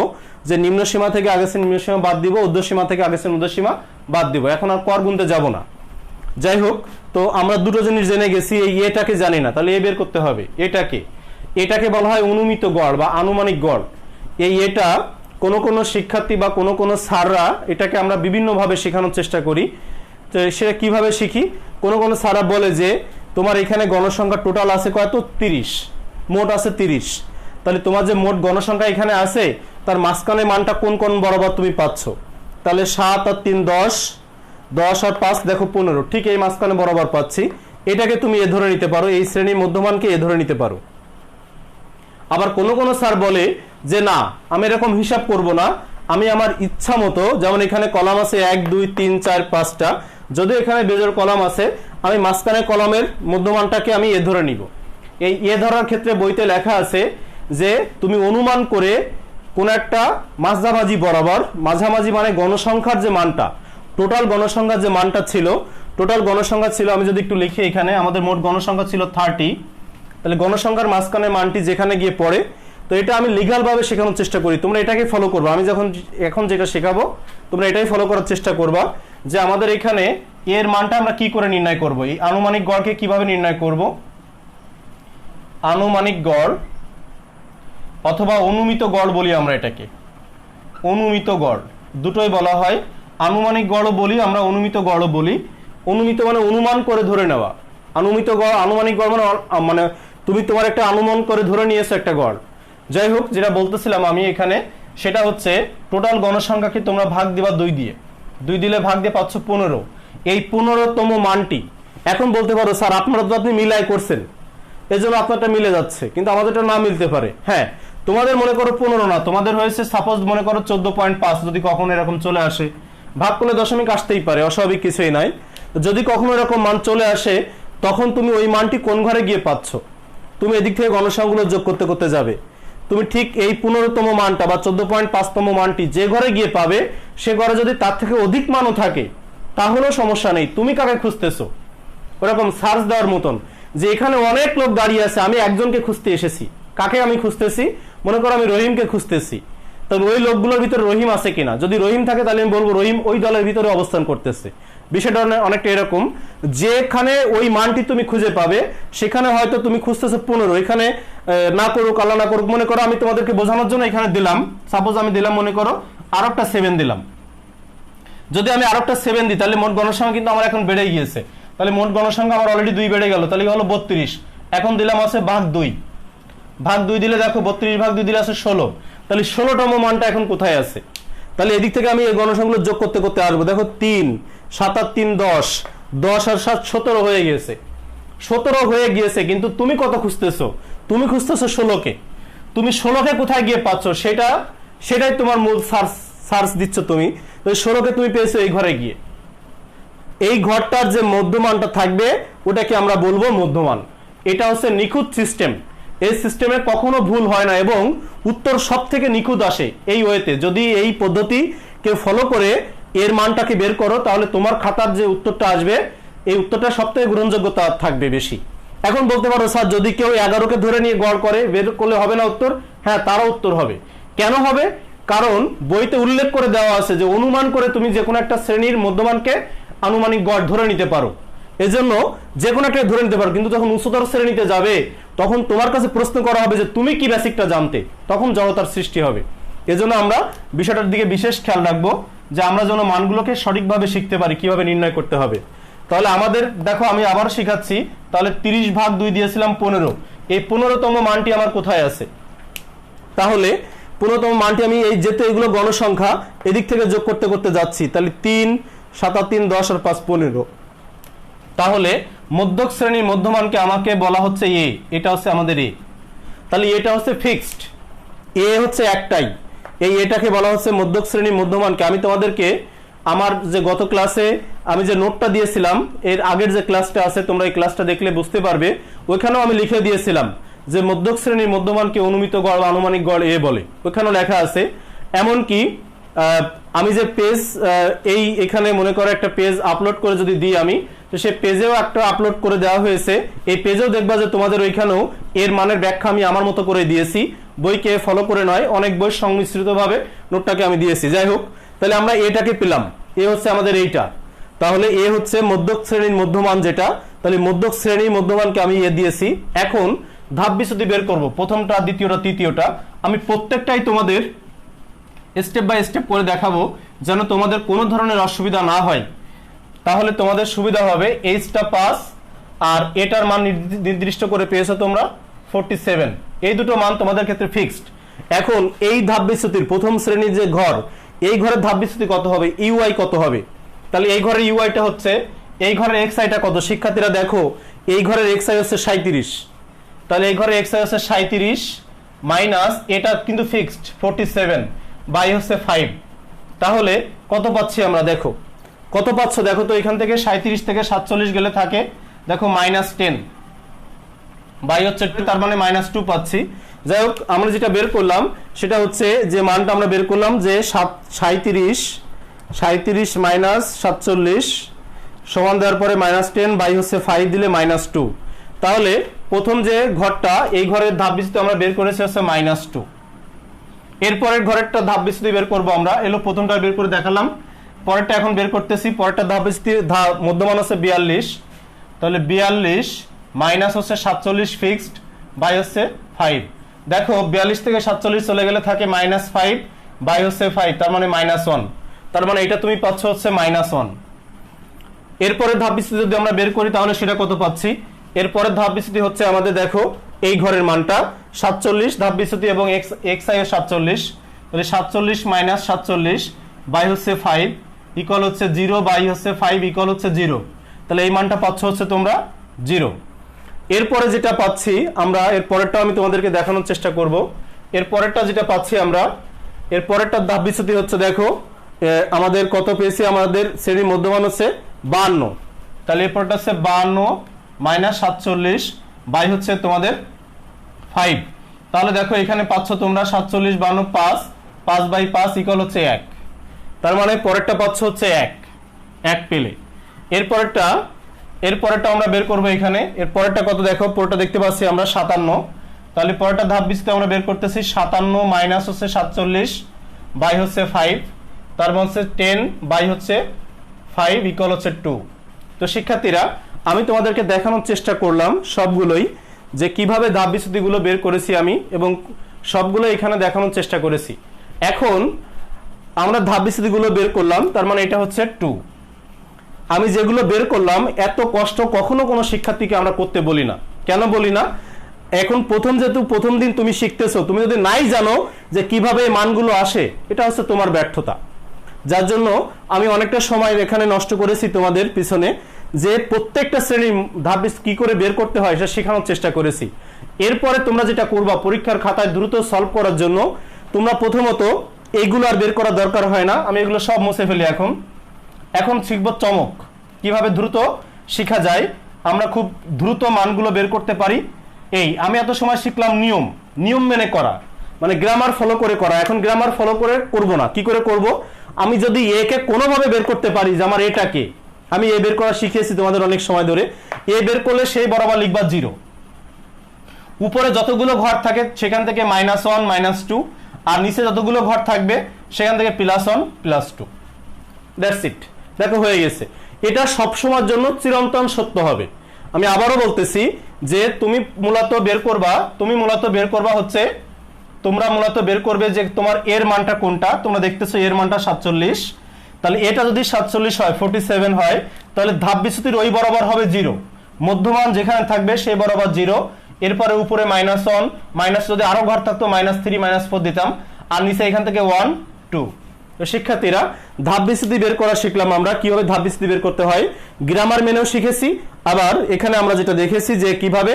যে নিম্ন সীমা থেকে আগের শ্রেণীর নিম্ন সীমা বাদ দিব, ঊর্ধ্বসীমা থেকে আগের শ্রেণীর ঊর্ধ্বসীমা বাদ দিব। এখন আর কর গুনতে যাব না। যাই হোক, তো আমরা দুটো জিনিস জেনে গেছি, এই এটাকে জানি না, তাহলে এ বের করতে হবে। এটাকে বলা হয় অনুমিত গড় বা আনুমানিক গড়। এই এটা কোনো শিক্ষার্থী বা কোনো স্যাররা এটাকে আমরা বিভিন্নভাবে শেখানোর চেষ্টা করি। তো সেটা কিভাবে শিখি? কোনো স্যাররা বলে যে তোমার এখানে গণসংখ্যা টোটাল আছে কত? 30, মোট আছে 30। তাহলে তোমার যে মোট গণসংখ্যা এখানে আছে তার মাঝখানে মানটা কোন বরাবর তুমি পাচ্ছ? তাহলে 7 আর 3 10, 10 আর 5 দেখো 15, ঠিক এই মাঝখানে বরাবর পাচ্ছি। এটাকে তুমি এ ধরে নিতে পারো, এই শ্রেণীর মধ্যমানকে এ ধরে নিতে পারো। আবার কোনো স্যার বলে যে না, আমি এরকম হিসাব করব না, আমি আমার ইচ্ছা মতো, যেমন এখানে কলাম আছে 1 2 3 4 5টা, যদিও এখানে বেজোড় কলাম আছে, আমি মাঝখানে কলামের মধ্যমানটাকে আমি এ ধরে নিব। এই এ ধরার ক্ষেত্রে বইতে লেখা আছে যে তুমি অনুমান করে কোন একটা মাঝামাঝি বরাবর, মাঝামাঝি মানে গণসংখ্যার যে মানটা, টোটাল গণসংখ্যার যে মানটা ছিল, টোটাল গণসংখ্যা ছিল, আমি যদি একটু লিখি এখানে, আমাদের মোট গণসংখ্যা ছিল 30। তাহলে গণসংখ্যার মাঝখানে মানটি যেখানে গিয়ে পড়ে, তো এটা আমি লিগ্যাল ভাবে শেখানোর চেষ্টা করি। তোমরা এটাকে ফলো করবা, আমি এখন যেটা শেখাবো তোমরা এটাই ফলো করার চেষ্টা করবা যে আমাদের এখানে এর মানটা আমরা কি করে নির্ণয় করব, এই আনুমানিক গড়কে কিভাবে নির্ণয় করব। আনুমানিক গড় অথবা অনুমিত গড় বলি আমরা এটাকে। অনুমিত গড় দুটোই বলা হয়, আনুমানিক গড়ও বলি আমরা, অনুমিত গড়ও বলি। অনুমিত মানে অনুমান করে ধরে নেওয়া, অনুমিত গড়, আনুমানিক গড় মানে তুমি তোমার একটা অনুমান করে ধরে নিয়েছো একটা গড়। যাই হোক, যেটা বলতেছিলাম আমি এখানে, সেটা হচ্ছে টোটাল গণসংখ্যাকে তোমরা ভাগ দিবা 2 দিয়ে, 2 দিলে ভাগ দিয়ে পাচ্ছ 15। এই 15তম মানটি, এখন বলতে পারো স্যার আপনারা তো আপনি মিলাই করছেন এই জন্য আপনারটা মিলে যাচ্ছে, কিন্তু আমাদেরটা না মিলতে পারে। হ্যাঁ, তোমাদের মনে করো 15 না, তোমাদের হয়েছে সাপোজ মনে করো 14.5, যদি কখনো এরকম চলে আসে, ভাগ করলে দশমিক আসতেই পারে, অস্বাভাবিক কিছুই নাই। যদি কখনো এরকম মান চলে আসে, তখন তুমি ওই মানটি কোন ঘরে গিয়ে পাচ্ছ, তুমি এদিক থেকে গণসংখ্যাগুলো যোগ করতে করতে যাবে, তুমি ঠিক এই 15তম মানটা বা 14.5তম মানটি যে ঘরে গিয়ে পাবে, সে ঘরে যদি তার থেকে অধিক মানও থাকে তাহলেও সমস্যা নেই, তুমি কাকে খুঁজতেছো। ওরকম সার্চ দেওয়ার মতন যে এখানে অনেক লোক দাঁড়িয়ে আছে, আমি একজনকে খুঁজতে এসেছি। কাকে আমি খুঁজতেছি? মনে করো আমি রহিমকে খুঁজতেছি, তবে ওই লোকগুলোর ভিতরে রহিম আছে কিনা, যদি রহিম থাকে তাহলে আমি বলবো রহিম ওই দলের ভিতরে অবস্থান করতেছে। বিষয়টা অনেকটা এরকম, যেখানে ওই মানটি তুমি খুঁজে পাবে সেখানে হয়তো তুমি খুঁজতেছো 15, এখানে না করুক আল্লাহ না করুক, মনে করো আমি তোমাদেরকে বোঝানোর জন্য এখানে দিলাম, সাপোজ আমি দিলাম মনে করো আর একটা 7 দিলাম। যদি আমি আর একটা 7 দিই তাহলে মোট গণসংখ্যা কিন্তু আমার এখন বেড়ে গিয়েছে, তাহলে মোট গণসংখ্যা আমার অলরেডি 2 বেড়ে গেল, তাহলে হলো 32। এখন দিলাম আছে ভাগ 2, ভাগ 2 দিলে দেখো 32 ভাগ 2 দিলে আছে 16, তাহলে 16তম মানটা এখন কোথায় আছে? তাহলে এদিক থেকে আমি এই গণসংখ্যাগুলো যোগ করতে করতে আসবো। দেখো 3 7 আর 3 10, 10 আর 7 17 হয়ে গেছে, 17 হয়ে গিয়েছে। কিন্তু তুমি কত খুঁজতেছো? তুমি খুঁজতেছো 16কে। তুমি 16কে কোথায় গিয়ে পাচ্ছ সেটাই তোমার মূল সার্চ দিচ্ছ তুমি। তো 16কে তুমি পেয়েছো এই ঘরে গিয়ে, এই ঘরটার যে মধ্যমানটা থাকবে ওটাকে আমরা বলবো মধ্যমান। এটা হচ্ছে নিখুঁত সিস্টেম, এই সিস্টেমে কখনো ভুল হয় না এবং উত্তর সব থেকে নিখুঁত আসে এই ওয়েতে। যদি এই পদ্ধতি কেউ ফলো করে এর মানটাকে বের করো তাহলে তোমার খাতার যে উত্তরটা আসবে এই উত্তরটা সব থেকে গ্রহণযোগ্যতা থাকবে বেশি। এখন বলতে পারো স্যার যদি কেউ 11কে ধরে নিয়ে গড় করে বের করলে হবে না উত্তর? হ্যাঁ, তারও উত্তর হবে। কেন হবে? কারণ বইতে উল্লেখ করে দেওয়া আছে যে অনুমান করে তুমি যে কোনো একটা শ্রেণীর মধ্যমানকে আনুমানিক গড় ধরে নিতে পারো, এজন্য যে কোনো একটা ধরে নিতে পারো। কিন্তু যখন উচ্চতর শ্রেণীতে যাবে তখন তোমার কাছে প্রশ্ন করা হবে যে তুমি কি বেসিকটা জানতে, তখন জড়তার সৃষ্টি হবে। এজন্য আমরা বিষয়টার দিকে বিশেষ খেয়াল রাখবো যে আমরা যেন মানগুলোকে সঠিকভাবে শিখতে পারি কিভাবে নির্ণয় করতে হবে। তাহলে আমাদের দেখো আমি আবার শিখাচ্ছি। তাহলে 30/2 দিয়েছিলাম 15, এই 15তম মানটি আমার কোথায় আছে? তাহলে 15তম মানটি আমি এই যেতে এগুলো গণসংখ্যা এদিক থেকে যোগ করতে করতে যাচ্ছি। তাহলে 3 7 3 10 আর 5 15। তাহলে মধ্যক শ্রেণীর মধ্যমানকে আমাকে বলা হচ্ছে এ, এটা হচ্ছে আমাদের এ। তাহলে এটা হচ্ছে ফিক্সড, এ হচ্ছে একটাই, এই এটাকে বলা হচ্ছে মধ্যক শ্রেণীর মধ্যমানকে। আমি তোমাদেরকে আমার যে গত ক্লাসে আমি যে নোটটা দিয়েছিলাম এর আগের যে ক্লাসটা আছে তোমরা এই ক্লাসটা দেখলে বুঝতে পারবে, ওইখানেও আমি লিখে দিয়েছিলাম যে মধ্যক শ্রেণীর মধ্যমানকে অনুমিত গড় বা আনুমানিক গড় এ বলে, ওইখানেও লেখা আছে। এমনকি আমি যে পেজ এই এখানে মনে করো একটা পেজ আপলোড করে যদি দিই আমি, তো সেই পেজেও একটা আপলোড করে দেওয়া হয়েছে। এই পেজেও দেখবা যে তোমাদের ওইখানেও এর মানের ব্যাখ্যা আমি আমার মতো করে দিয়েছি, বইকে ফলো করে নয়, অনেক বই সংমিশ্রিতভাবে নোটটাকে আমি দিয়েছি। যাই হোক, তাহলে আমরা এটাকে পেলাম, এ হচ্ছে আমাদের এইটা। তাহলে এ হচ্ছে মধ্যক শ্রেণীর মধ্যমান যেটা, তাহলে মধ্যক শ্রেণীর মধ্যমানকে আমি এ দিয়েছি। এখন ধাপ বিচ্যুতি বের করব, প্রথমটা দ্বিতীয়টা তৃতীয়টা। আমি প্রত্যেকটাই তোমাদের স্টেপ বাই স্টেপ করে দেখাবো যেন তোমাদের কোনো ধরনের অসুবিধা না হয়। তাহলে তোমাদের সুবিধা হবে। এইচটা 5 আর এটার মান নির্দিষ্ট করে পেয়েছো তোমরা 47, এই দুটো মান তোমাদের ক্ষেত্রে ফিক্সড। এখন এই ধাপ বিচ্যুতির প্রথম শ্রেণীর যে ঘর, এই ঘরের ধাপ বিচ্যুতি কত হবে, ইউআই কত হবে? তাহলে এই ঘরের ইউআইটা হচ্ছে, এই ঘরের এক্সআইটা কত? শিক্ষার্থীরা দেখো, এই ঘরের এক্সআই হচ্ছে 37, তাহলে এই ঘরের এক্সআই হচ্ছে 37 মাইনাস এটা কিন্তু ফিক্সড 47 বাই হচ্ছে 5। তাহলে কত পাচ্ছি আমরা? দেখো কত পাচ্ছ, দেখো তো এখান থেকে 37 থেকে 47 গেলে থাকে দেখো -10 বাই হচ্ছে 2, তার মানে -2 পাচ্ছি। যাই হোক, আমরা যেটা বের করলাম সেটা হচ্ছে যে মানটা আমরা বের করলাম যে 37 মাইনাস 47 সমান দেওয়ার পরে -10 বাই হচ্ছে 5 দিলে -2। তাহলে প্রথম যে ঘরটা, এই ঘরের ধাপ বিচ্যুতি আমরা বের করেছি হচ্ছে -2। এরপরের ঘরেরটা ধাপ বিচ্যুতি বের করব আমরা, এলো প্রথমটা বের করে দেখালাম, পরেরটা এখন বের করতেছি। পরেরটা ধাপ বিচ্যুতি মধ্যমান হচ্ছে 42, তাহলে 42 মাইনাস হচ্ছে 47 ফিক্সড বাই হচ্ছে 5। দেখো 42 থেকে 47 চলে গেলে থাকে -5 বাই হচ্ছে 5, তার মানে -1, তার মানে এটা তুমি পাচ্ছ হচ্ছে -1। এরপরে ধাপ বিচ্যুতি যদি আমরা বের করি তাহলে সেটা কত পাচ্ছি? এরপরের ধাপ বিচ্যুতি হচ্ছে আমাদের দেখো এই ঘরের মানটা 47 ধাপ বিচ্যুতি এবং এক্সআই 47, তাহলে 47 মাইনাস 47 বাই হচ্ছে 5 ইকুয়াল হচ্ছে 0 বাই হচ্ছে 5 ইকুয়াল হচ্ছে 0। তাহলে এই মানটা পাচ্ছ হচ্ছে তোমরা 0। এরপরে যেটা পাচ্ছি আমরা, এর পরেরটা আমি তোমাদেরকে দেখানোর চেষ্টা করব। এর পরেরটা যেটা পাচ্ছি আমরা, এর পরেরটা ধাপ বিচ্যুতি হচ্ছে দেখো আমাদের কত পেয়েছি, আমাদের শ্রেণীর মধ্যমান হচ্ছে 52, তাহলে এরপরটা হচ্ছে 52 মাইনাস 47 বাই হচ্ছে তোমাদের 5। তাহলে দেখো এখানে পাচ্ছ তোমরা 47 52 5 বাই 5 ইকুয়াল হচ্ছে 1, তার মানে পরেরটা পাচ্ছ হচ্ছে 1 পেলে। এরপরেরটা আমরা বের করবো এখানে। এর পরেরটা কত দেখো, পরেরটা দেখতে পাচ্ছি আমরা 57, তাহলে পরেরটা ধাপ বিচ্যুতি আমরা বের করতেছি 57 মাইনাস হচ্ছে 47 বাই হচ্ছে 5, তার মানে হচ্ছে 10 বাই হচ্ছে 5 ইকুয়াল হচ্ছে 2। তো শিক্ষার্থীরা আমি তোমাদেরকে দেখানোর চেষ্টা করলাম সবগুলোই যে কিভাবে ধাপ বিচ্যুতিগুলো বের করেছি আমি, এবং সবগুলো এখানে দেখানোর চেষ্টা করেছি। এখন আমরা ধাপ বিচ্যুতিগুলো বের করলাম, তার মানে এটা হচ্ছে 2। আমি যেগুলো বের করলাম এত কষ্ট কখনো কোনো শিক্ষার্থীকে আমরা করতে বলি না। কেন বলি না? এখন যেহেতু প্রথম দিন তুমি শিখতেছো, তুমি যদি নাই জানো যে কিভাবে এই মানগুলো আসে, এটা হচ্ছে তোমার ব্যর্থতা। যার জন্য আমি অনেকটা সময় এখানে নষ্ট করেছি তোমাদের পিছনে, যে প্রত্যেকটা শ্রেণীর ধাপ কি করে বের করতে হয় সেটা শেখানোর চেষ্টা করেছি। এরপরে তোমরা যেটা করবা, পরীক্ষার খাতায় দ্রুত সলভ করার জন্য তোমরা প্রথমত এইগুলো আর বের করার দরকার হয় না, আমি এগুলো সব মুছে ফেলি। এখন শিখব চমক, কিভাবে দ্রুত শেখা যায়, আমরা খুব দ্রুত মানগুলো বের করতে পারি এই আমি এত সময় শিখলাম নিয়ম, নিয়ম মেনে করা, মানে গ্রামার ফলো করে করা। এখন গ্রামার ফলো করে করব না, কি করে করব? আমি যদি এ কে কোনোভাবে বের করতে পারি যে আমার এটাকে আমি এ বের করা শিখিয়েছি তোমাদের অনেক সময় ধরে, এ বের করলে সেই বরাবর লিখবা 0, উপরে যতগুলো ঘর থাকে সেখান থেকে -1 -2, আর নিচে যতগুলো ঘর থাকবে সেখান থেকে +1 +2, দ্যাটস ইট। দেখো হয়ে গেছে। এটা সবসময়ের জন্য চিরন্তন সত্য হবে। আমি আবারও বলতেছি যে তুমি মূলত বের করবা হচ্ছে, তোমরা মূলত বের করবে যে তোমার এর মানটা কোনটা। তোমরা দেখতেছো এর মানটা 47, তাহলে এটা যদি 47 হয়, 47 হয়, তাহলে ধাপ বিচ্যুতির ওই বরাবর হবে 0, মধ্যমান যেখানে থাকবে সেই বরাবর 0, এরপরে উপরে -1, মাইনাস যদি আরো ঘর থাকতো -3 -4 দিতাম, আর নিচে এখান থেকে 1 2। তো শিক্ষার্থীরা ধাপ বিচ্যুতি বের করা শিখলাম আমরা, কিভাবে ধাপ বিচ্যুতি বের করতে হয় গ্রামার মেনেও শিখেছি। আবার এখানে আমরা যেটা দেখেছি যে কিভাবে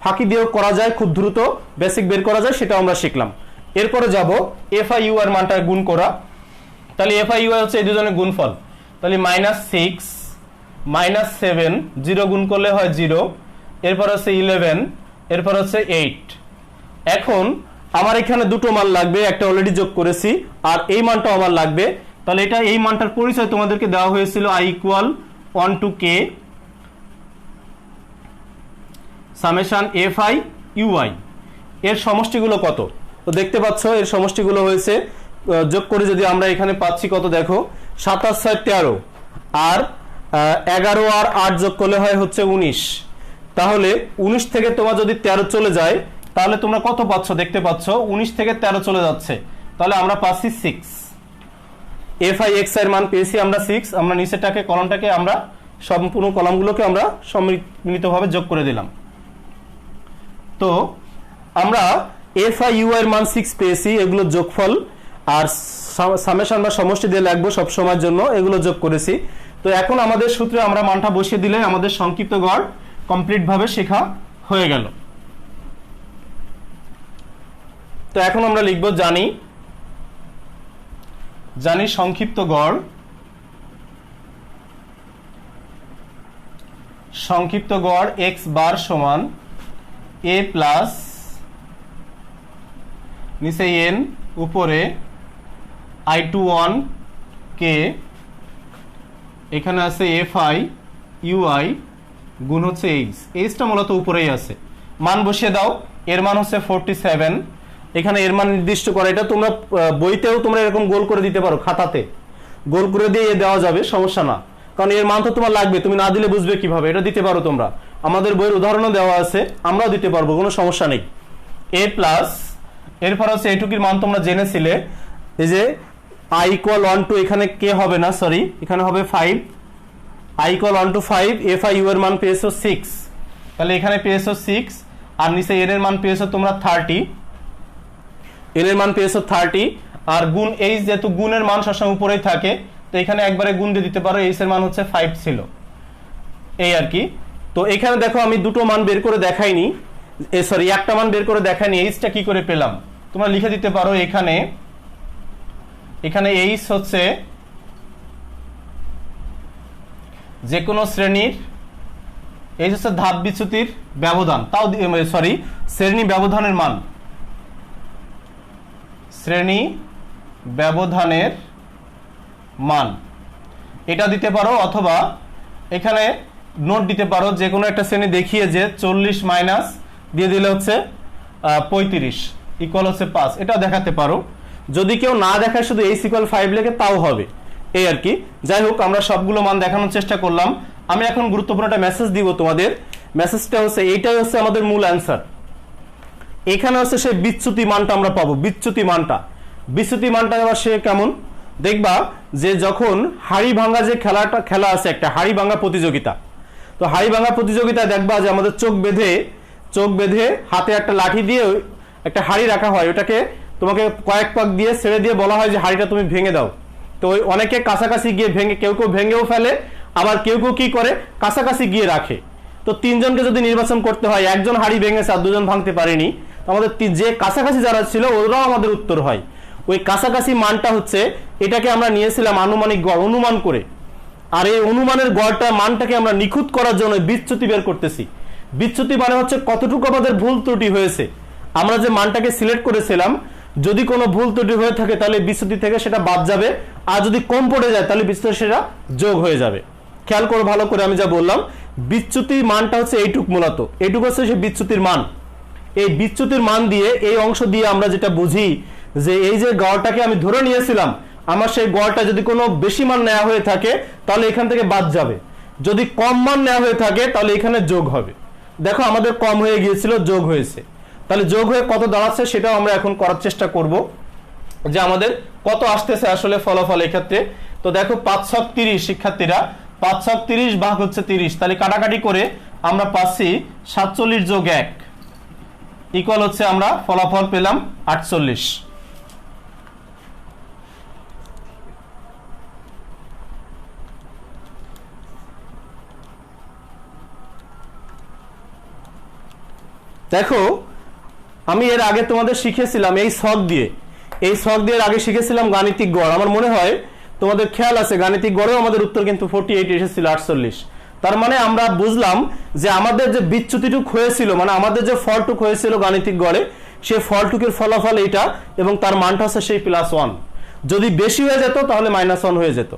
ফাঁকি দিয়েও করা যায়, খুব দ্রুত বেসিক বের করা যায়, সেটা আমরা শিখলাম। এরপরে যাব FIU এর মানটা গুণ করা। তাহলে FIU হচ্ছে এই দুজনের গুণফল, তাহলে -6 -7, 0 গুণ করলে হয় 0, এরপর হচ্ছে 11, এরপর হচ্ছে 8। এখন আমার এখানে দুটো মান লাগবে, একটা অলরেডি যোগ করেছি, আর এই মানটাও আমার লাগবে। তাহলে এটা এই মানটার পরিচয় তোমাদেরকে দেওয়া হয়েছিল I = 1 to k summation FIUI। এর সমষ্টিগুলো কত? তো দেখতে পাচ্ছ এর সমষ্টিগুলো হয়েছে, যোগ করে যদি আমরা এখানে পাচ্ছি কত দেখো, 27 6 13, আর 11 আর 8 যোগ করলে হয় হচ্ছে 19। তাহলে 19 থেকে তোমার যদি 13 চলে যায় তাহলে তোমরা কত পাচ্ছ? দেখতে পাচ্ছ 19 থেকে 13 চলে যাচ্ছে, তাহলে আমরা পাচ্ছি 6। FIX এর মান পেয়েছি আমরা 6। আমরা নিচেটাকে কলামটাকে আমরা সম্পূর্ণ কলামগুলোকে আমরা সম্মিলিতভাবে যোগ করে দিলাম। তো আমরা FIU এর মান 6 পেয়েছি, এগুলো যোগফল, আর সামেশন বা সমষ্টি দিয়ে লাগবো সব সময়ের জন্য, এগুলো যোগ করেছি। তো এখন আমাদের সূত্রে আমরা মানটা বসিয়ে দিলে আমাদের সংক্ষিপ্ত গড় কমপ্লিট ভাবে শেখা হয়ে গেল। তো এখন আমরা লিখব জানি সংক্ষিপ্ত গড় x বার সমান a প্লাস নিচে n উপরে I21 k, এখানে আছে FIUI গুণ হচ্ছে এইচটা মূলত উপরেই আছে। মান বসিয়ে দাও, এর মান হচ্ছে 47, এখানে এর মান নির্দিষ্ট করা। এটা তোমরা বইতেও তোমরা এরকম গোল করে দিতে পারো, খাতাতে গোল করে দিয়ে দেওয়া যাবে, সমস্যা না, কারণ এর মান তো তোমার লাগবে, তুমি না দিলে বুঝবে কিভাবে, এটা দিতে পারো তোমরা। আমাদের বইয়ের উদাহরণও দেওয়া আছে, আমরাও দিতে পারবো, কোনো সমস্যা নেই। a প্লাস, এরপর হচ্ছে এইটুকির মান তোমরা জেনেছিলে, এই যে I = 1 to, এখানে k হবে না, সরি, এখানে হবে 5, I = 1 to 5, FIU এর মান পেয়েছো 6, তাহলে এখানে পেয়েছো 6, আর নিচে n এর মান পেয়েছো তোমরা 30, n এর মান পেয়েছো 30, আর গুণ h, যেহেতু গুণের মান সবসময় উপরেই থাকে, তো এখানে একবারে গুণ দিয়ে দিতে পারো, h এর মান হচ্ছে 5 ছিল, এই আর কি। তো এখানে দেখো আমি দুটো মান বের করে দেখাইনি, সরি একটা মান বের করে দেখাইনি, এইচটা কি করে পেলাম তোমরা লিখে দিতে পারো। এখানে এইচ হচ্ছে যে কোনো শ্রেণীর, এই হচ্ছে ধাপ বিচ্যুতির ব্যবধান, তাও সরি শ্রেণী ব্যবধানের মান, শ্রেণী ব্যবধানের মান এটা দিতে পারো, অথবা এখানে নোট দিতে পারো যে কোনো একটা শ্রেণী দেখিয়ে যে 40 মাইনাস দিয়ে দিলে হচ্ছে 35 ইকুয়াল হচ্ছে 5, এটা দেখাতে পারো। যদি কেউ না দেখায় শুধু h = 5 লেখে তাও হবে, এই আর কি। যাই হোক আমরা সবগুলো মান দেখানোর চেষ্টা করলাম। আমি এখন গুরুত্বপূর্ণ একটা মেসেজ দিব তোমাদের, মেসেজটা হচ্ছে এইটাই হচ্ছে আমাদের মূল অ্যান্সার। এখানে হচ্ছে সেই বিচ্যুতি মানটা আমরা পাবো, বিচ্যুতি মানটা আবার সে কেমন দেখবা, যে যখন হাড়ি ভাঙা যে খেলা আছে, একটা হাড়ি ভাঙা প্রতিযোগিতা, তো হাড়ি ভাঙা প্রতিযোগিতায় দেখবা যে আমাদের চোখ বেঁধে হাতে একটা লাঠি দিয়ে একটা হাড়ি রাখা হয়, ওটাকে তোমাকে কয়েক পাক দিয়ে ছেড়ে দিয়ে বলা হয় যে হাড়িটা তুমি ভেঙে দাও। তো ওই অনেকে কাছাকাছি গিয়ে কেউ ভেঙেও ফেলে, আবার কেউ কি করে কাছাকাছি গিয়ে রাখে। তো তিনজনকে যদি নির্বাচন করতে হয়, একজন হাড়ি ভেঙেছে আর দুজন ভাঙতে পারেনি, আমাদের যে কাছাকাছি যারা ছিল ওরাও আমাদের উত্তর হয়। ওই কাছাকাছি মানটা হচ্ছে, এটাকে আমরা নিয়েছিলাম আনুমানিক গড়, অনুমান করে, আর এই অনুমানের গড়টা মানটাকে আমরা নিখুঁত করার জন্য বিচ্যুতি বের করতেছি, বিচ্যুতি মানে হচ্ছে কতটুকু আমাদের ভুল ত্রুটি হয়েছে, আমরা যে মানটাকে সিলেক্ট করেছিলাম যদি কোনো ভুল ত্রুটি হয়ে থাকে তাহলে বিচ্যুতি থেকে সেটা বাদ যাবে, আর যদি কম পড়ে যায় তাহলে বিচ্যুতি সেটা যোগ হয়ে যাবে। খেয়াল করো ভালো করে, আমি যা বললাম বিচ্যুতির মানটা হচ্ছে এইটুক, মূলত এইটুক হচ্ছে সে বিচ্যুতির মান। এই বিচ্যুতির মান দিয়ে এই অংশ দিয়ে আমরা যেটা বুঝি যে এই যে গড়টাকে আমি ধরে নিয়েছিলাম, আমার সেই গড়টা যদি কোনো বেশি মান নেওয়া হয়ে থাকে তাহলে এখান থেকে বাদ যাবে, যদি কম মান নেওয়া হয়ে থাকে তাহলে এখানে যোগ হবে। দেখো আমাদের কম হয়ে গিয়েছিল, যোগ হয়েছে, তাহলে যোগ হয়ে কত দাঁড়াচ্ছে সেটাও আমরা এখন করার চেষ্টা করব যে আমাদের কত আসতেছে আসলে ফলাফল এক্ষেত্রে। তো দেখো 5 ছক 30, শিক্ষার্থীরা 5 ছক 30 ভাগ হচ্ছে 30, তাহলে কাটাকাটি করে আমরা পাচ্ছি 47 যোগ 1 ইকুয়াল হচ্ছে আমরা ফলাফল পেলাম 48। দেখো আমি এর আগে তোমাদের শিখেছিলাম এই ছক দিয়ে, এই ছক দিয়ে আগে শিখেছিলাম গাণিতিক গড়, আমার মনে হয় তোমাদের খেয়াল আছে গাণিতিক গড়েও আমাদের উত্তর কিন্তু 48 এসেছিল 48। তার মানে আমরা বুঝলাম যে আমাদের যে বিচ্যুতিটুক হয়েছিল, মানে আমাদের যে ফলটুক হয়েছিল গাণিতিক গড়ে, সেই ফলটুকের ফলাফল এইটা এবং তার মানটা হচ্ছে সেই +1। যদি বেশি হয়ে যেত তাহলে -1 হয়ে যেত।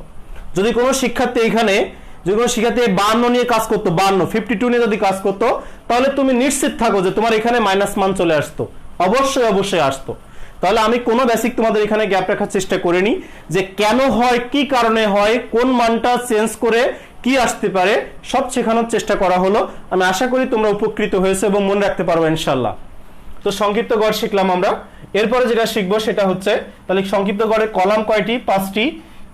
যদি কোনো শিক্ষার্থী এখানে যদি কোনো শিক্ষার্থী 52 নিয়ে কাজ করতো, 52 নিয়ে যদি কাজ করতো, তাহলে তুমি নিশ্চিত থাকো যে তোমার এখানে মাইনাস মান চলে আসতো, অবশ্যই আসতো। তাহলে আমি কোনো বেসিক তোমাদের এখানে গ্যাপ রাখার চেষ্টা করিনি যে কেন হয়, কি কারণে হয়, কোন মানটা চেঞ্জ করে কি আসতে পারে, সব শেখানোর চেষ্টা করা হলো। আমি আশা করি তোমরা উপকৃত হয়েছে এবং মনে রাখতে পারবে ইনশাল্লাহ। তো সংক্ষিপ্ত গড় শিখলাম আমরা, এরপরে যেটা শিখবো সেটা হচ্ছে তাহলে সংক্ষিপ্ত গড়ের কলাম কয়টি, 5টি,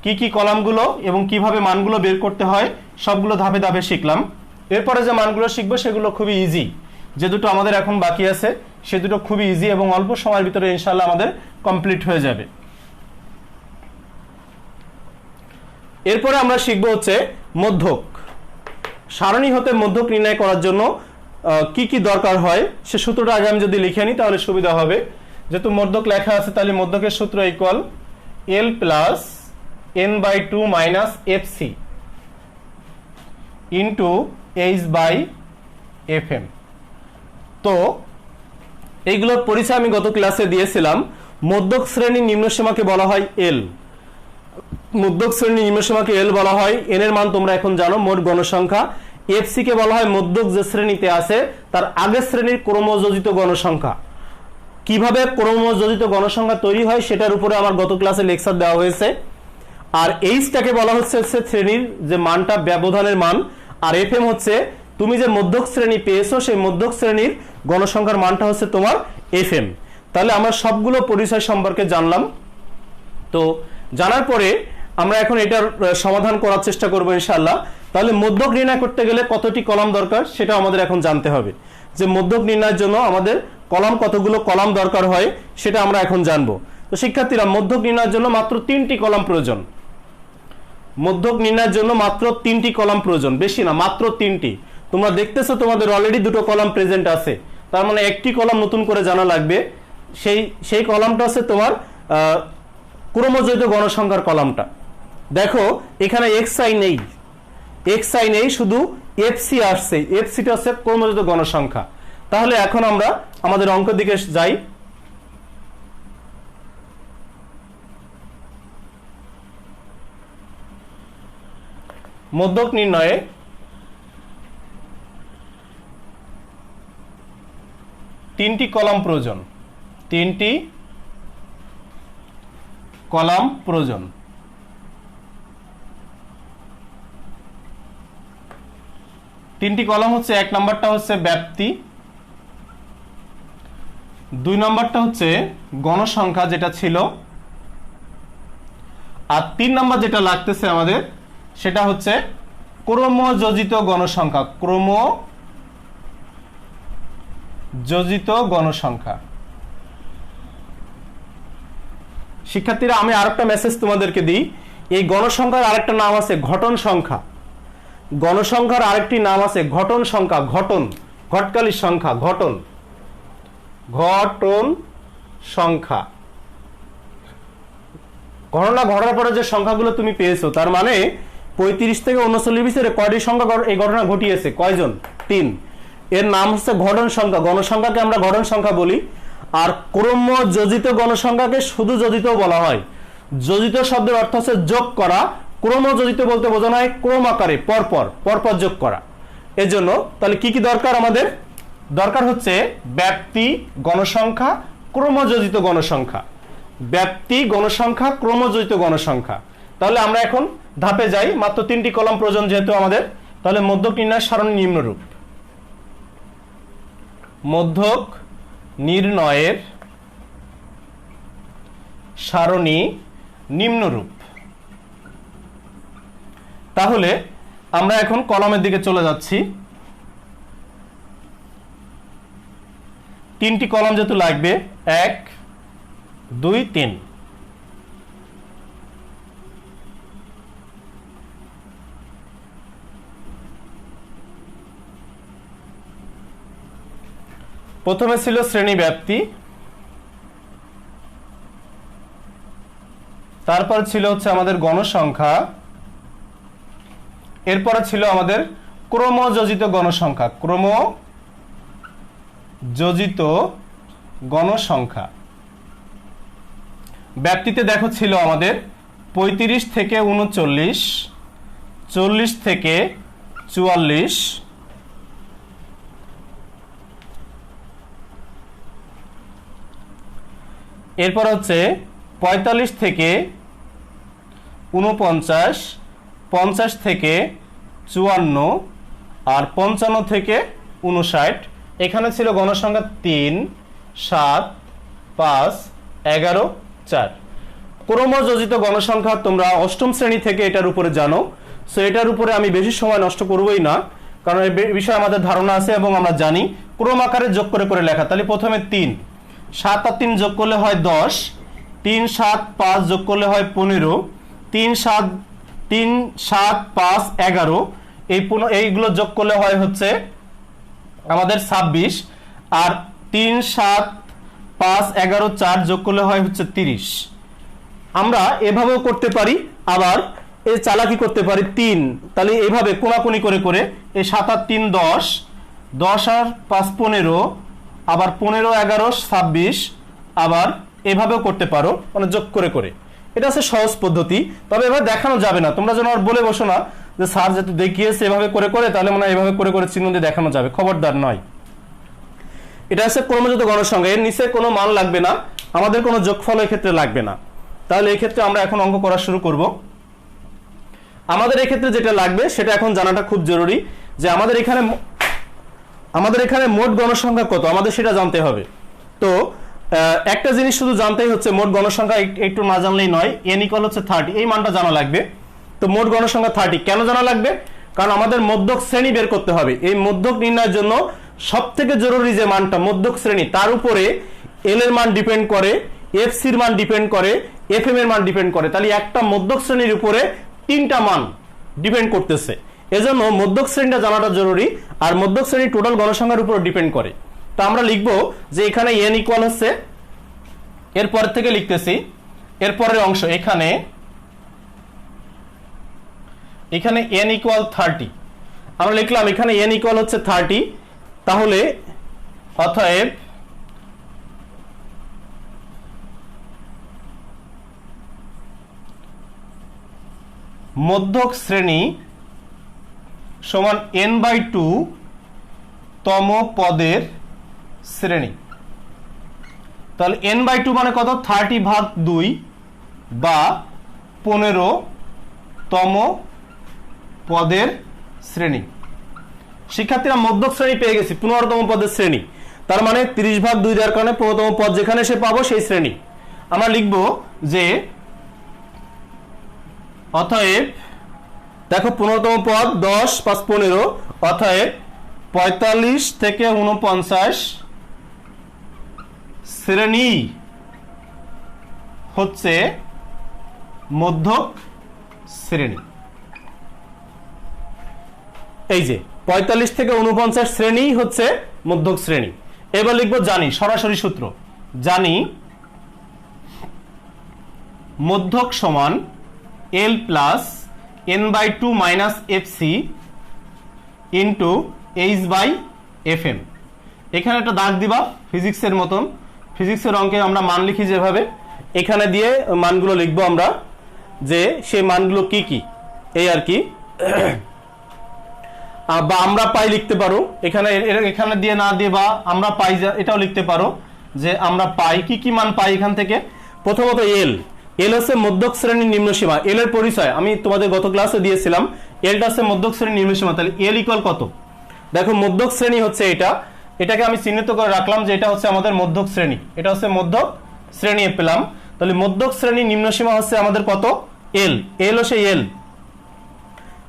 কি কি কলামগুলো এবং কিভাবে মানগুলো বের করতে হয় সবগুলো ধাপে ধাপে শিখলাম। এরপরে যে মানগুলো শিখবো সেগুলো খুবই ইজি, যে দুটো আমাদের এখন বাকি আছে সে দুটো খুবই ইজি এবং অল্প সময়ের ভিতরে ইনশাল্লাহ আমাদের কমপ্লিট হয়ে যাবে। এরপরে আমরা শিখবো হচ্ছে মধ্যক। সারণী হতে মধ্যক নির্ণয় করার জন্য কি কি দরকার হয় সে সূত্রটা আগে আমি যদি লিখে নিই তাহলে সুবিধা হবে। যেহেতু মধ্যক লেখা আছে তাহলে মধ্যকের সূত্র equal L plus n/2 minus FC into H/FM। তো এইগুলোর পরিচয় আমি গত ক্লাসে দিয়েছিলাম। মধ্যক শ্রেণীর নিম্নসীমাকে বলা হয় L, মধ্যক শ্রেণীর নিম্নসীমাকে L বলা হয়। n এর মান তোমরা এখন জানো, মোট গণসংখ্যা। FC কে বলা হয় মধ্যক যে শ্রেণীতে আছে তার আগের শ্রেণীর ক্রমযোজিত গণসংখ্যা। কিভাবে ক্রমযোজিত গণসংখ্যা তৈরি হয় সেটার উপরে আমার গত ক্লাসে লেকচার দেওয়া হয়েছে। আর এইচটাকে বলা হচ্ছে শ্রেণীর যে মানটা, ব্যবধানের মান। আর FM হচ্ছে তুমি যে মধ্যক শ্রেণী পেয়েছো সেই মধ্যক শ্রেণীর গণসংখ্যার মানটা হচ্ছে তোমার FM। তাহলে আমরা সবগুলো পরিচয় সম্পর্কে জানলাম। তো জানার পরে আমরা এখন এটার সমাধান করার চেষ্টা করবো ইনশাআল্লাহ। তাহলে মধ্যক নির্ণয় করতে গেলে কতটি কলাম দরকার সেটা আমাদের এখন জানতে হবে, যে মধ্যক নির্ণয়ের জন্য আমাদের কতগুলো কলাম দরকার হয় সেটা আমরা এখন জানবো। তো শিক্ষার্থীরা মধ্যক নির্ণয়ের জন্য মাত্র 3টি কলাম প্রয়োজন। মধ্যক নির্ণয়ের জন্য মাত্র 3টি কলাম প্রয়োজন, বেশি না, মাত্র 3টি। তোমরা দেখতেছো তোমাদের অলরেডি 2টো কলাম প্রেজেন্ট আছে, তার মানে একটি কলাম নতুন করে জানা লাগবে। সেই কলামটা হচ্ছে তোমার ক্রমযোজিত গণসংখ্যার কলামটা। দেখো এখানে xi নেই, শুধু FC আসছে। FCটা হচ্ছে ক্রমযোজিত গণসংখ্যা। তাহলে এখন আমরা আমাদের অঙ্কের দিকে যাই। মধ্যক নির্ণয়ে তিনটি কলাম প্রয়োজন, 3টি কলাম প্রয়োজন। তিনটি কলাম হচ্ছে, 1 নম্বরটা হচ্ছে ব্যাপ্তি, 2 নম্বরটা হচ্ছে গণসংখ্যা যেটা ছিল, আর 3 নম্বর যেটা লাগতেছে আমাদের সেটা হচ্ছে ক্রমযোজিত গণসংখ্যা। ক্রমযোজিত গণসংখ্যা। শিক্ষার্থীরা আমি আরেকটা মেসেজ তোমাদেরকে দিই, এই গণসংখ্যার আরেকটা নাম আছে ঘটন সংখ্যা। গণসংখ্যার আরেকটি নাম আছে ঘটন সংখ্যা। ঘটকালির সংখ্যা, ঘটন সংখ্যা। ঘটনা ঘটার পরে যে সংখ্যাগুলো তুমি পেয়েছো, তার মানে 35 থেকে 39 ভিতরে কয়টি সংখ্যা এই ঘটনা ঘটিয়েছে, কয়জন? 3। এর নাম হচ্ছে ঘটন সংখ্যা। গণসংখ্যাকে আমরা ঘটন সংখ্যা বলি। আর ক্রমযোজিত গণসংখ্যাকে শুধু যোজিত বলা হয়। যোজিত শব্দের অর্থ হচ্ছে যোগ করা, ক্রমযোজিত বলতে বোঝানো হয় ক্রম আকারে পরপর যোগ করা। এজন্য তাহলে কি কি দরকার আমাদের? দরকার হচ্ছে ব্যাপ্তি গণসংখ্যা, ক্রমযোজিত গণসংখ্যা। ব্যাপ্তি গণসংখ্যা, ক্রমযোজিত গণসংখ্যা। তাহলে আমরা এখন ধাপে যাই, মাত্র 3টি কলাম প্রয়োজন যেহেতু আমাদের। তাহলে মধ্যক নির্ণয় সারণী নিম্নরূপ। মধ্যক নির্ণয়ের সারণী নিম্নরূপ। তাহলে আমরা এখন কলামের দিকে চলে যাচ্ছি। 3টি কলাম যেহেতু লাগবে, 1 2 3। প্রথমে ছিল শ্রেণী ব্যাপ্তি, তারপর ছিল হচ্ছে আমাদের গণসংখ্যা, এরপরে ছিল আমাদের ক্রমযোজিত গণসংখ্যা। ক্রমযোজিত গণসংখ্যা। ব্যাপ্তিতে দেখো ছিল আমাদের 35 থেকে 39, 40 থেকে 44, এরপর হচ্ছে 45 থেকে 49, 50 থেকে 54 আর 55 থেকে 59। এখানে ছিল গণসংখ্যা 3 7 5 11 4। ক্রমযোজিত গণসংখ্যা তোমরা অষ্টম শ্রেণী থেকে এটার উপরে জানো। সো এটার উপরে আমি বেশি সময় নষ্ট করবই না, কারণ এই বিষয়ে আমাদের ধারণা আছে এবং আমরা জানি ক্রম আকারে যোগ করে করে লেখা। তাহলে প্রথমে 3 7 আর 3 যোগ করলে হয় 10, 3 7 5 যোগ করলে হয় 15, 3 7 5 11, এইগুলো যোগ করলে হয় হচ্ছে আমাদের 26, আর 3 7 5 11 4 যোগ করলে হয় হচ্ছে 30। আমরা এভাবেও করতে পারি, আবার এই চালাকি করতে পারি 3, তাহলে এইভাবে কোনাকুনি করে করে এই 7 আর 3 10, 10 আর 5 15, আবার 15 11 26, আবার এভাবেও করতে পারো, মানে যোগ করে করে। এটা হচ্ছে সহজ পদ্ধতি, তবে এভাবে দেখানো যাবে না। তোমরা যেন আর বলে বসো না যে স্যার যেহেতু দেখিয়েছে এভাবে করে করে, তাহলে মনে হয় এভাবে করে করে চিহ্ন দিয়ে দেখানো যাবে, খবরদার নয়। এটা হচ্ছে ক্রমযোজিত গণসংখ্যা। এর নিচে কোনো মান লাগবে না, আমাদের কোনো যোগফল এই ক্ষেত্রে লাগবে না। তাহলে এই ক্ষেত্রে আমরা এখন অঙ্ক করা শুরু করব। আমাদের এই ক্ষেত্রে যেটা লাগবে সেটা এখন জানাটা খুব জরুরি, যে আমাদের এখানে মোট গণসংখ্যা কত, আমাদের সেটা জানতে হবে। তো একটা জিনিস শুধু জানতেই হচ্ছে, মোট গণসংখ্যা একটু না জানলেই নয়। n = হচ্ছে 30, এই মানটা জানা লাগবে। তো মোট গণসংখ্যা 30 কেন জানা লাগবে? কারণ আমাদের মধ্যক শ্রেণী বের করতে হবে। এই মধ্যক নির্ণয়ের জন্য সবথেকে জরুরি যে মানটা মধ্যক শ্রেণী, তার উপরে l এর মান ডিপেন্ড করে, fc এর মান ডিপেন্ড করে, fm এর মান ডিপেন্ড করে। তাহলে একটা মধ্যক শ্রেণীর উপরে 3টা মান ডিপেন্ড করতেছে, এজন্য মধ্যক শ্রেণীটা জানাটা জরুরি। আর মধ্যক শ্রেণী টোটাল গণসংখ্যার উপর ডিপেন্ড করে। তো আমরা লিখবো যে এখানে n = হচ্ছে, এরপর থেকে লিখতেছি এরপরের অংশ, এখানে n = 30। আমরা লিখলাম এখানে n = হচ্ছে 30। তাহলে অতএব মধ্যক শ্রেণী সমান n/2 তম পদের শ্রেণী। তাহলে n/2 মানে কত? 30/2 বা 15তম পদের শ্রেণী। শিক্ষার্থীরা মধ্যক শ্রেণী পেয়ে গেছি, 15তম পদের শ্রেণী। তার মানে 30/2 দেওয়ার কারণে 15তম পদ যেখানে এসে পাবো সেই শ্রেণী। আমরা লিখব যে অতএব দেখো 15তম পদ 10 5 15, অতএব 45 থেকে 49 শ্রেণী হচ্ছে মধ্যক শ্রেণী। এই যে 45 থেকে 49 শ্রেণী হচ্ছে মধ্যক শ্রেণী। এবার লিখবো জানি, সরাসরি সূত্র জানি মধ্যক সমান l + n/2 - fc * h/ FM। এখানে একটা দাগ দিবা ফিজিক্সের মতন, ফিজিক্সের অঙ্কে আমরা মান লিখি যেভাবে, এখানে দিয়ে মানগুলো লিখবো আমরা, যে সেই মানগুলো কি কি, এই আর কি। বা আমরা পাই লিখতে পারো এখানে, এখানে দিয়ে না দিয়ে, বা আমরা পাই এটাও লিখতে পারো, যে আমরা পাই কি কি মান পাই এখান থেকে। প্রথমত এল, এল হচ্ছে মধ্যক শ্রেণীর নিম্নসীমা। এল এর পরিচয় আমি তোমাদের গত ক্লাসে দিয়েছিলাম, এলটা হচ্ছে মধ্যক শ্রেণীর নিম্নসীমা। তাহলে এল ইকুয়াল কত? দেখো মধ্যক শ্রেণী হচ্ছে এটা, এটাকে আমি চিহ্নিত করে রাখলাম যে এটা হচ্ছে আমাদের মধ্যক শ্রেণী, এটা হচ্ছে মধ্যক শ্রেণী পেলাম। তাহলে মধ্যক শ্রেণীর নিম্নসীমা হচ্ছে আমাদের কত? এল। এল হচ্ছে এল,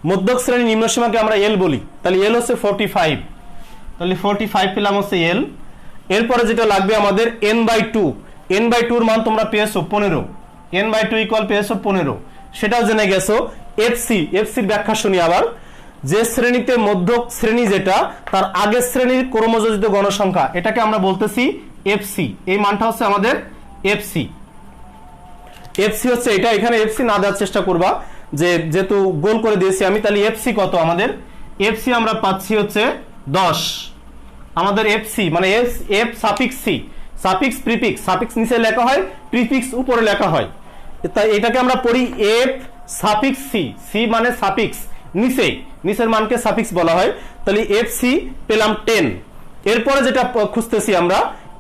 মধ্যক শ্রেণীর নিম্নসীমাকে আমরা এল বলি। তাহলে এল হচ্ছে 45, তাহলে 45 পেলাম হচ্ছে এল। এরপরে যেটা লাগবে আমাদের n/2, n/2 এর মান তোমরা পেয়েছো 15, n/2 ইকুয়াল পেয়েছো 15, সেটাও জেনে গেছো। এফসি, এফসির ব্যাখ্যা শুনি আবার, যে শ্রেণীতে মধ্যক শ্রেণী যেটা তার আগের শ্রেণীর ক্রমযোজিত গণসংখ্যা, এটাকে আমরা বলতেছি এফসি। এই মানটা হচ্ছে আমাদের এফসি। এফসি হচ্ছে এটা, এখানে এফসি না দেওয়ার চেষ্টা করবা, যে যেহেতু গোল করে দিয়েছি আমি। তাহলে এফসি কত আমাদের? এফসি আমরা পাচ্ছি হচ্ছে 10। আমাদের এফসি মানে F suffix C, suffix prefix, suffix নিচে লেখা হয়, প্রিফিক্স উপরে লেখা হয়। তাই এটাকে আমরা পড়ি এফ সাফিক্স সি, সি মানে সাফিক্স নিচে, নিচের মানকে সাফিক্স বলা হয়। তাহলে এফসি পেলাম 10। এরপরে যেটা খুঁজতেছি আমরা,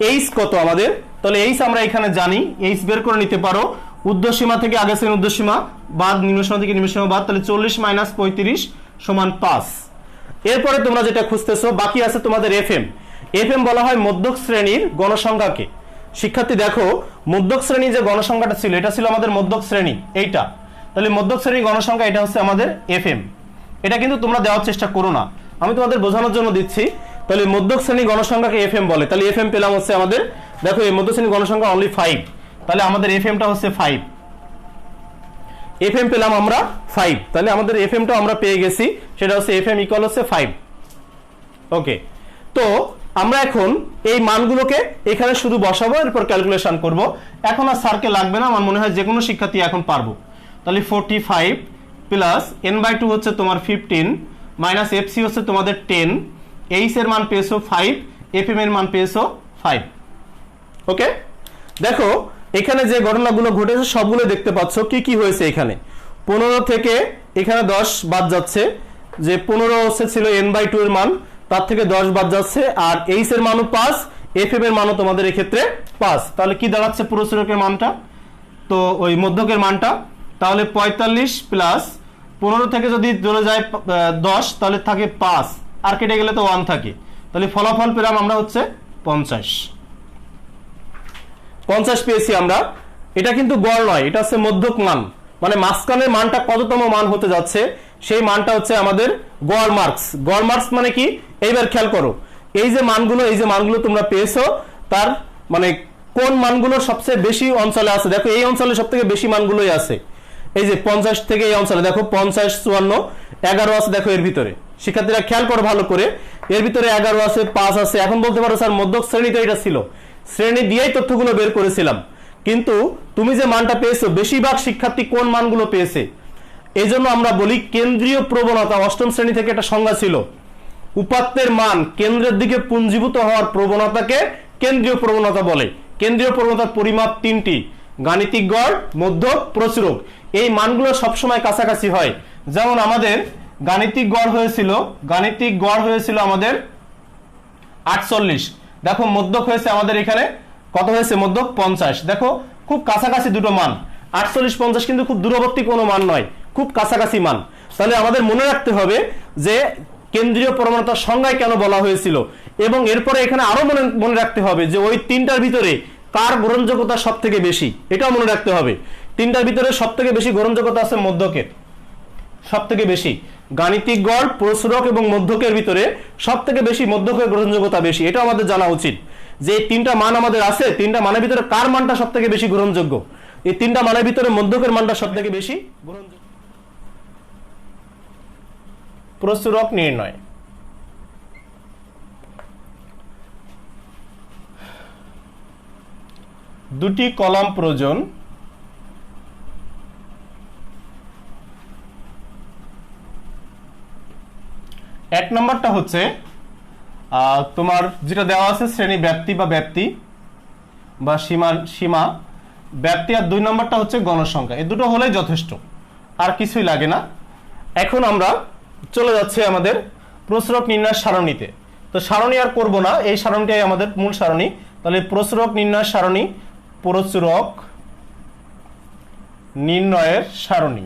এইচ কত আমাদের? তাহলে এইচ আমরা এখানে জানি, এইচ বের করে নিতে পারো। ঊর্ধ্বসীমা থেকে আগের শ্রেণীর ঊর্ধ্বসীমা বাদ, নিম্নসীমা থেকে নিম্নসীমা বাদ, তাহলে 40 - 35 = 5। এরপরে তোমরা যেটা খুঁজতেছো বাকি আছে তোমাদের এফএম। এফএম বলা হয় মধ্যক শ্রেণীর গণসংখ্যাকে। শিক্ষার্থী দেখো, মধ্যক শ্রেণীর যে গণসংখ্যাটা ছিল এটা ছিল আমাদের মধ্যক শ্রেণী, এইটা। তাহলে মধ্যক শ্রেণীর গণসংখ্যা এটা হচ্ছে আমাদের এফএম। এটা কিন্তু তোমরা দেওয়ার চেষ্টা করো না, আমি তোমাদের বোঝানোর জন্য দিচ্ছি। তাহলে মধ্যক শ্রেণীর গণসংখ্যাকে এফএম বলে। তাহলে এফএম পেলাম হচ্ছে আমাদের, দেখো এই মধ্যক শ্রেণীর গণসংখ্যা অনলি 5, তাহলে আমাদের এফএমটা হচ্ছে 5। এফএম পেলাম আমরা 5, তাহলে আমাদের এফএমটা আমরা পেয়ে গেছি, সেটা হচ্ছে এফএম ইকুয়াল হচ্ছে 5। ওকে, তো আমরা এখন এই মানগুলোকে এখানে শুধু বসাবো, এরপর ক্যালকুলেশন করব। এখন আর স্যারকে লাগবে না, আমার মনে হয় যে কোনো শিক্ষার্থী এখন পারবো। তাহলে 45 প্লাস n/2 হচ্ছে তোমার 15 মাইনাস এফসি হচ্ছে তোমাদের 10, এইচ এর মান পেয়েছো 5, এফএম এর মান পেয়েছো 5। ওকে, দেখো এখানে যে ঘটনাগুলো ঘটেছে সবগুলো দেখতে পাচ্ছ। কি কি হয়েছে এখানে? 15 থেকে এখানে 10 বাদ যাচ্ছে, যে 15 হচ্ছে ছিল n/2 এর মান, তার থেকে 10 বাদ যাচ্ছে, আর এইচ এর মানও 5, এফএম এর মানও তোমাদের এক্ষেত্রে 5। তাহলে কি দাঁড়াচ্ছে পুরস্কারকের মানটা, তো ওই মধ্যকের মানটা? তাহলে 45 প্লাস 15 থেকে যদি চলে যায় 10, তাহলে থাকে 5, আর কেটে গেলে তো 1 থাকে। তাহলে ফলাফল পেলাম আমরা হচ্ছে 50। 50 পেয়েছি আমরা। এটা কিন্তু গড় নয়, এটা হচ্ছে মধ্যক মান, মানে মাঝখানের মানটা কততম মান হতে যাচ্ছে সেই মানটা হচ্ছে আমাদের গড় মার্কস। গড় মার্কস মানে কি? এইবার খেয়াল করো, এই যে মানগুলো তোমরা পেয়েছো, তার মানে কোন মানগুলো সবচেয়ে বেশি অঞ্চলে আছে। দেখো এই অঞ্চলে সব থেকে বেশি মানগুলোই আছে, এই যে 50 থেকে এই অঞ্চলে দেখো 50, 54, 11 আছে। দেখো এর ভিতরে শিক্ষার্থীরা খেয়াল করো ভালো করে, এর ভিতরে 11 আছে, 5 আছে। এখন বলতে পারো স্যার মধ্যক শ্রেণীতে এটা ছিল, শ্রেণী দিয়েই তথ্যগুলো বের করেছিলাম, কিন্তু তুমি যে মানটা পেয়েছো বেশিরভাগ শিক্ষার্থী কোন মানগুলো পেয়েছে। এই জন্য আমরা বলি কেন্দ্রীয় প্রবণতা। অষ্টম শ্রেণী থেকে একটা সংজ্ঞা ছিল, উপাত্তের মান কেন্দ্রের দিকে পুঞ্জীভূত হওয়ার প্রবণতাকে কেন্দ্রীয় প্রবণতা বলে। কেন্দ্রীয় প্রবণতার পরিমাপ 3টি: গাণিতিক গড়, মধ্যক, প্রচুরক। এই মানগুলো সবসময় কাছাকাছি হয়। যেমন আমাদের গাণিতিক গড় হয়েছিল আমাদের 48, দেখো মধ্যক হয়েছে আমাদের এখানে কত হয়েছে? মধ্যক 50। দেখো খুব কাছাকাছি দুটো মান, 48, 50 কিন্তু খুব দূরবর্তী কোনো মান নয়, খুব কাছাকাছি মান। তাহলে আমাদের মনে রাখতে হবে যে কেন্দ্রীয় প্রবণতার সংজ্ঞায় কেন বলা হয়েছিল, এবং এরপরে এখানে আরো মনে রাখতে হবে যে ওই তিনটার ভিতরে কার গ্রহণযোগ্যতা সব থেকে বেশি, এটাও মনে রাখতে হবে। তিনটার ভিতরে সব থেকে বেশি গ্রহণযোগ্যতা আছে মধ্যকের, সব থেকে বেশি। গাণিতিক গড়, প্রচুরক এবং মধ্যকের ভিতরে সব থেকে বেশি মধ্যকের গ্রহণযোগ্যতা বেশি, এটা আমাদের জানা উচিত। যে তিনটা মান আমাদের আছে, তিনটা মানের ভিতরে কার মানটা সব থেকে বেশি গ্রহণযোগ্য। এই তিনটা মানের ভিতরে মধ্যকের মানটা সব থেকে বেশি গ্রহণযোগ্য। প্রচুরক নির্ণয়। দুটি কলাম প্রয়োজন। এক নম্বরটা হচ্ছে তোমার যেটা দেওয়া আছে শ্রেণী ব্যাপ্তি বা ব্যাপ্তি বা সীমা ব্যাপ্তি, আর 2 নম্বরটা হচ্ছে গণসংখ্যা। এই দুটো হলেই যথেষ্ট, আর কিছুই লাগে না। এখন আমরা চলে যাচ্ছি আমাদের প্রসরক নির্ণয় সারণীতে। তো সারণী আর করব না, এই সারণীটাই আমাদের মূল সারণী। তাহলে প্রসরক নির্ণয় সারণী, প্রসরক নির্ণয়ের সারণী,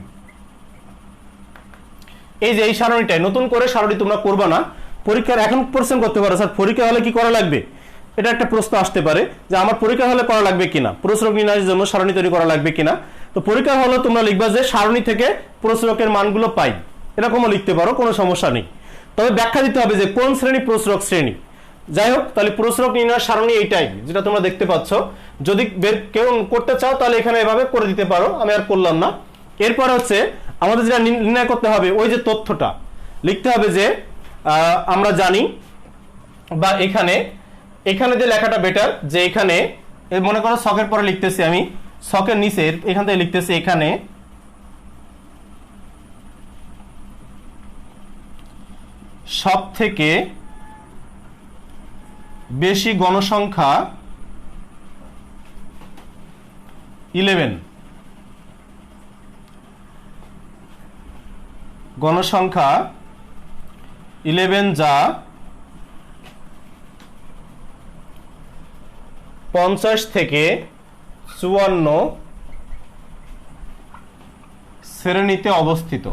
এই যে এই সারণীটাই, নতুন করে সারণী তোমরা করবা না। পরীক্ষার এখন প্রশ্ন করতে পারো, স্যার পরীক্ষা হলে কি করা লাগবে? এটা একটা প্রশ্ন আসতে পারে যে আমার পরীক্ষা হলে করা লাগবে কিনা, প্রসরক নির্ণয়ের জন্য সারণী তৈরি করা লাগবে কিনা। তো পরীক্ষা হলে তোমরা লিখবা যে সারণী থেকে প্রসরকের মানগুলো পাই, এরকমও লিখতে পারো, কোনো সমস্যা নেই। তবে ব্যাখ্যা দিতে হবে যে কোন শ্রেণী প্রসরক শ্রেণী। যাই হোক, তাহলে প্রসরক নির্ণয়ের সারণী এইটাই যেটা তোমরা দেখতে পাচ্ছ। যদি কেউ করতে চাও তাহলে এখানে এভাবে করে দিতে পারো, আমি আর করলাম না। এরপর হচ্ছে আমাদের যেটা নির্ণয় করতে হবে, ওই যে তথ্যটা লিখতে হবে যে আমরা জানি, বা এখানে যে লেখাটা বেটার, যে এখানে মনে করো ছকের পরে লিখতেছি, আমি ছকের নিচে এখান থেকে লিখতেছি, এখানে সব থেকে বেশি গণসংখ্যা 11, গণসংখ্যা 11 যা 50 থেকে 54 শ্রেণীতে অবস্থিত।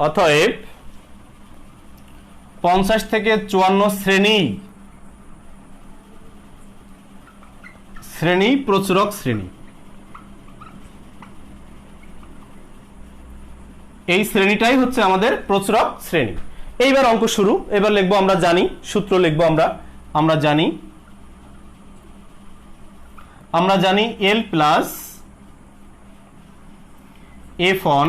অতএব 50 থেকে 54 শ্রেণী প্রচুরক শ্রেণী। এই শ্রেণীটাই হচ্ছে আমাদের প্রচুরক শ্রেণী। এইবার অঙ্ক শুরু। এবার লিখবো আমরা জানি, সূত্র লিখবো আমরা জানি L প্লাস F1,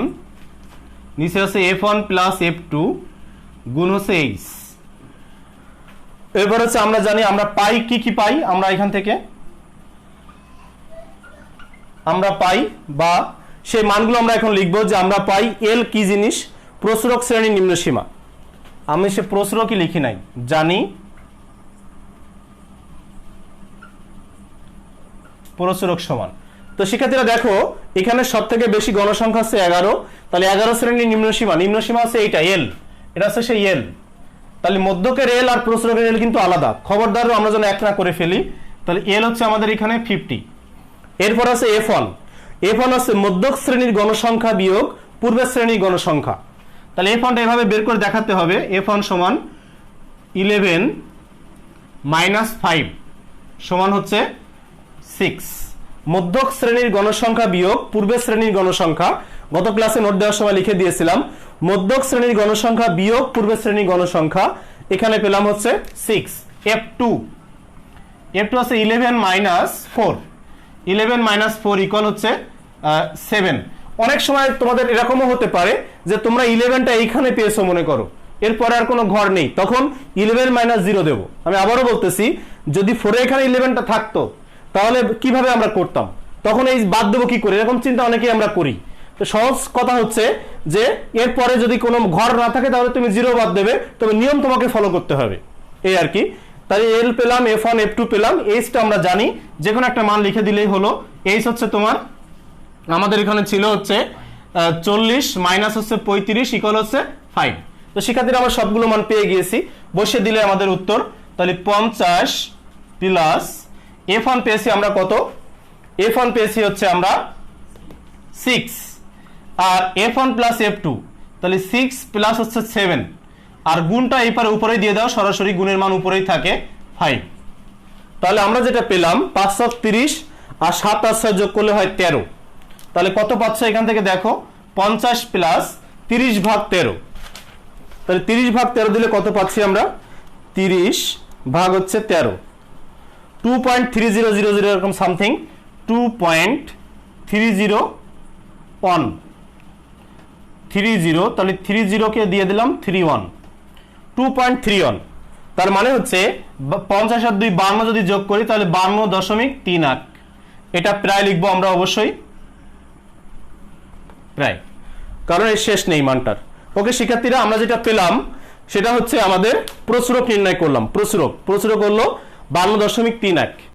নিচে আছে F1 প্লাস F2 গুণ হচ্ছে H। এবার হচ্ছে আমরা জানি, আমরা পাই কি পাই, আমরা এখান থেকে আমরা পাই, বা সেই মানগুলো আমরা এখন লিখবো যে আমরা পাই L কি জিনিস, প্রসরক শ্রেণী নিম্ন সীমা। আমি সে প্রসরকই লিখি নাই, জানি প্রসরক সমান। তো শিক্ষার্থীরা দেখো, এখানে সব থেকে বেশি গণসংখ্যা হচ্ছে 11, তাহলে 11 শ্রেণীর নিম্ন সীমা হচ্ছে এইটা L, এটা হচ্ছে সেই L। তাহলে মধ্যকের L আর প্রসরকের L কিন্তু আলাদা, খবরদার আমরা যেন এক না করে ফেলি। তাহলে L হচ্ছে আমাদের এখানে 50। এরপর আছে F1 হচ্ছে মধ্যক শ্রেণীর গণসংখ্যা বিয়োগ পূর্বের শ্রেণীর গণসংখ্যা। তাহলে F1টা এভাবে বের করে দেখাতে হবে, F1 সমান 11 মাইনাস 5 সমান হচ্ছে 6। মধ্যক শ্রেণীর গণসংখ্যা বিয়োগ পূর্বের শ্রেণীর গণসংখ্যা, গত ক্লাসে নোট দেওয়ার সময় লিখে দিয়েছিলাম। মধ্যক শ্রেণীর গণসংখ্যা বিয়োগ পূর্বের শ্রেণীর গণসংখ্যা, এখানে পেলাম হচ্ছে 6। F2 আছে 11 মাইনাস 4, 11 মাইনাস 4 ইকুয়াল হচ্ছে 7। অনেক সময় তোমাদের এরকমও হতে পারে যে তোমরা 11টা এইখানে পেয়েছো মনে করো, এরপরে আর কোনো ঘর নেই, তখন 11 মাইনাস 0 দেবো। আমি আবারও বলতেছি, যদি 4 এখানে 11টা থাকতো তাহলে কিভাবে আমরা করতাম, তখন এই বাদ দেবো কি করে, এরকম চিন্তা অনেকেই আমরা করি। তো সহজ কথা হচ্ছে যে এরপরে যদি কোনো ঘর না থাকে তাহলে তুমি 0 বাদ দেবে, তবে নিয়ম তোমাকে ফলো করতে হবে, এই আর কি। তাহলে L পেলাম, F1 F2 পেলাম, H-টা আমরা জানি, যে কোনো একটা মান লিখে দিলেই হলো। H হচ্ছে তোমার, আমাদের এখানে ছিল হচ্ছে 40 মাইনাস হচ্ছে 35 ইকুয়াল হচ্ছে 5। তো শিক্ষার্থীরা আমরা সবগুলো মান পেয়ে গিয়েছি, বসিয়ে দিলে আমাদের উত্তর। তাহলে 50 প্লাস F1 পেয়েছি আমরা কত, F1 পেয়েছি হচ্ছে আমরা 6, আর F1 প্লাস F2, তাহলে 6 প্লাস হচ্ছে 7, আর গুণটা এই পারে উপরেই দিয়ে দাও, সরাসরি গুণের মান উপরেই থাকে 5। তাহলে আমরা যেটা পেলাম 530 আর 7 আর 6 যোগ করলে হয় 13। তাহলে কত পাচ্ছ এখান থেকে দেখো, 50 প্লাস 30 ভাগ 13, তাহলে 30 ভাগ 13 দিলে কত পাচ্ছি আমরা, 30 ভাগ হচ্ছে 13, 2.3000 এরকম সামথিং, 2.30 তাহলে 30 কে দিয়ে দিলাম 31, 2.31। তার মানে হচ্ছে 50 আর 2 52 যদি যোগ করি তাহলে 52.38। এটা প্রায় লিখবো আমরা অবশ্যই, প্রায়, কারণ এর শেষ নেই মানটার। ওকে শিক্ষার্থীরা, আমরা যেটা পেলাম সেটা হচ্ছে আমাদের প্রসূরক নির্ণয় করলাম। প্রসূরক হলো 52.31।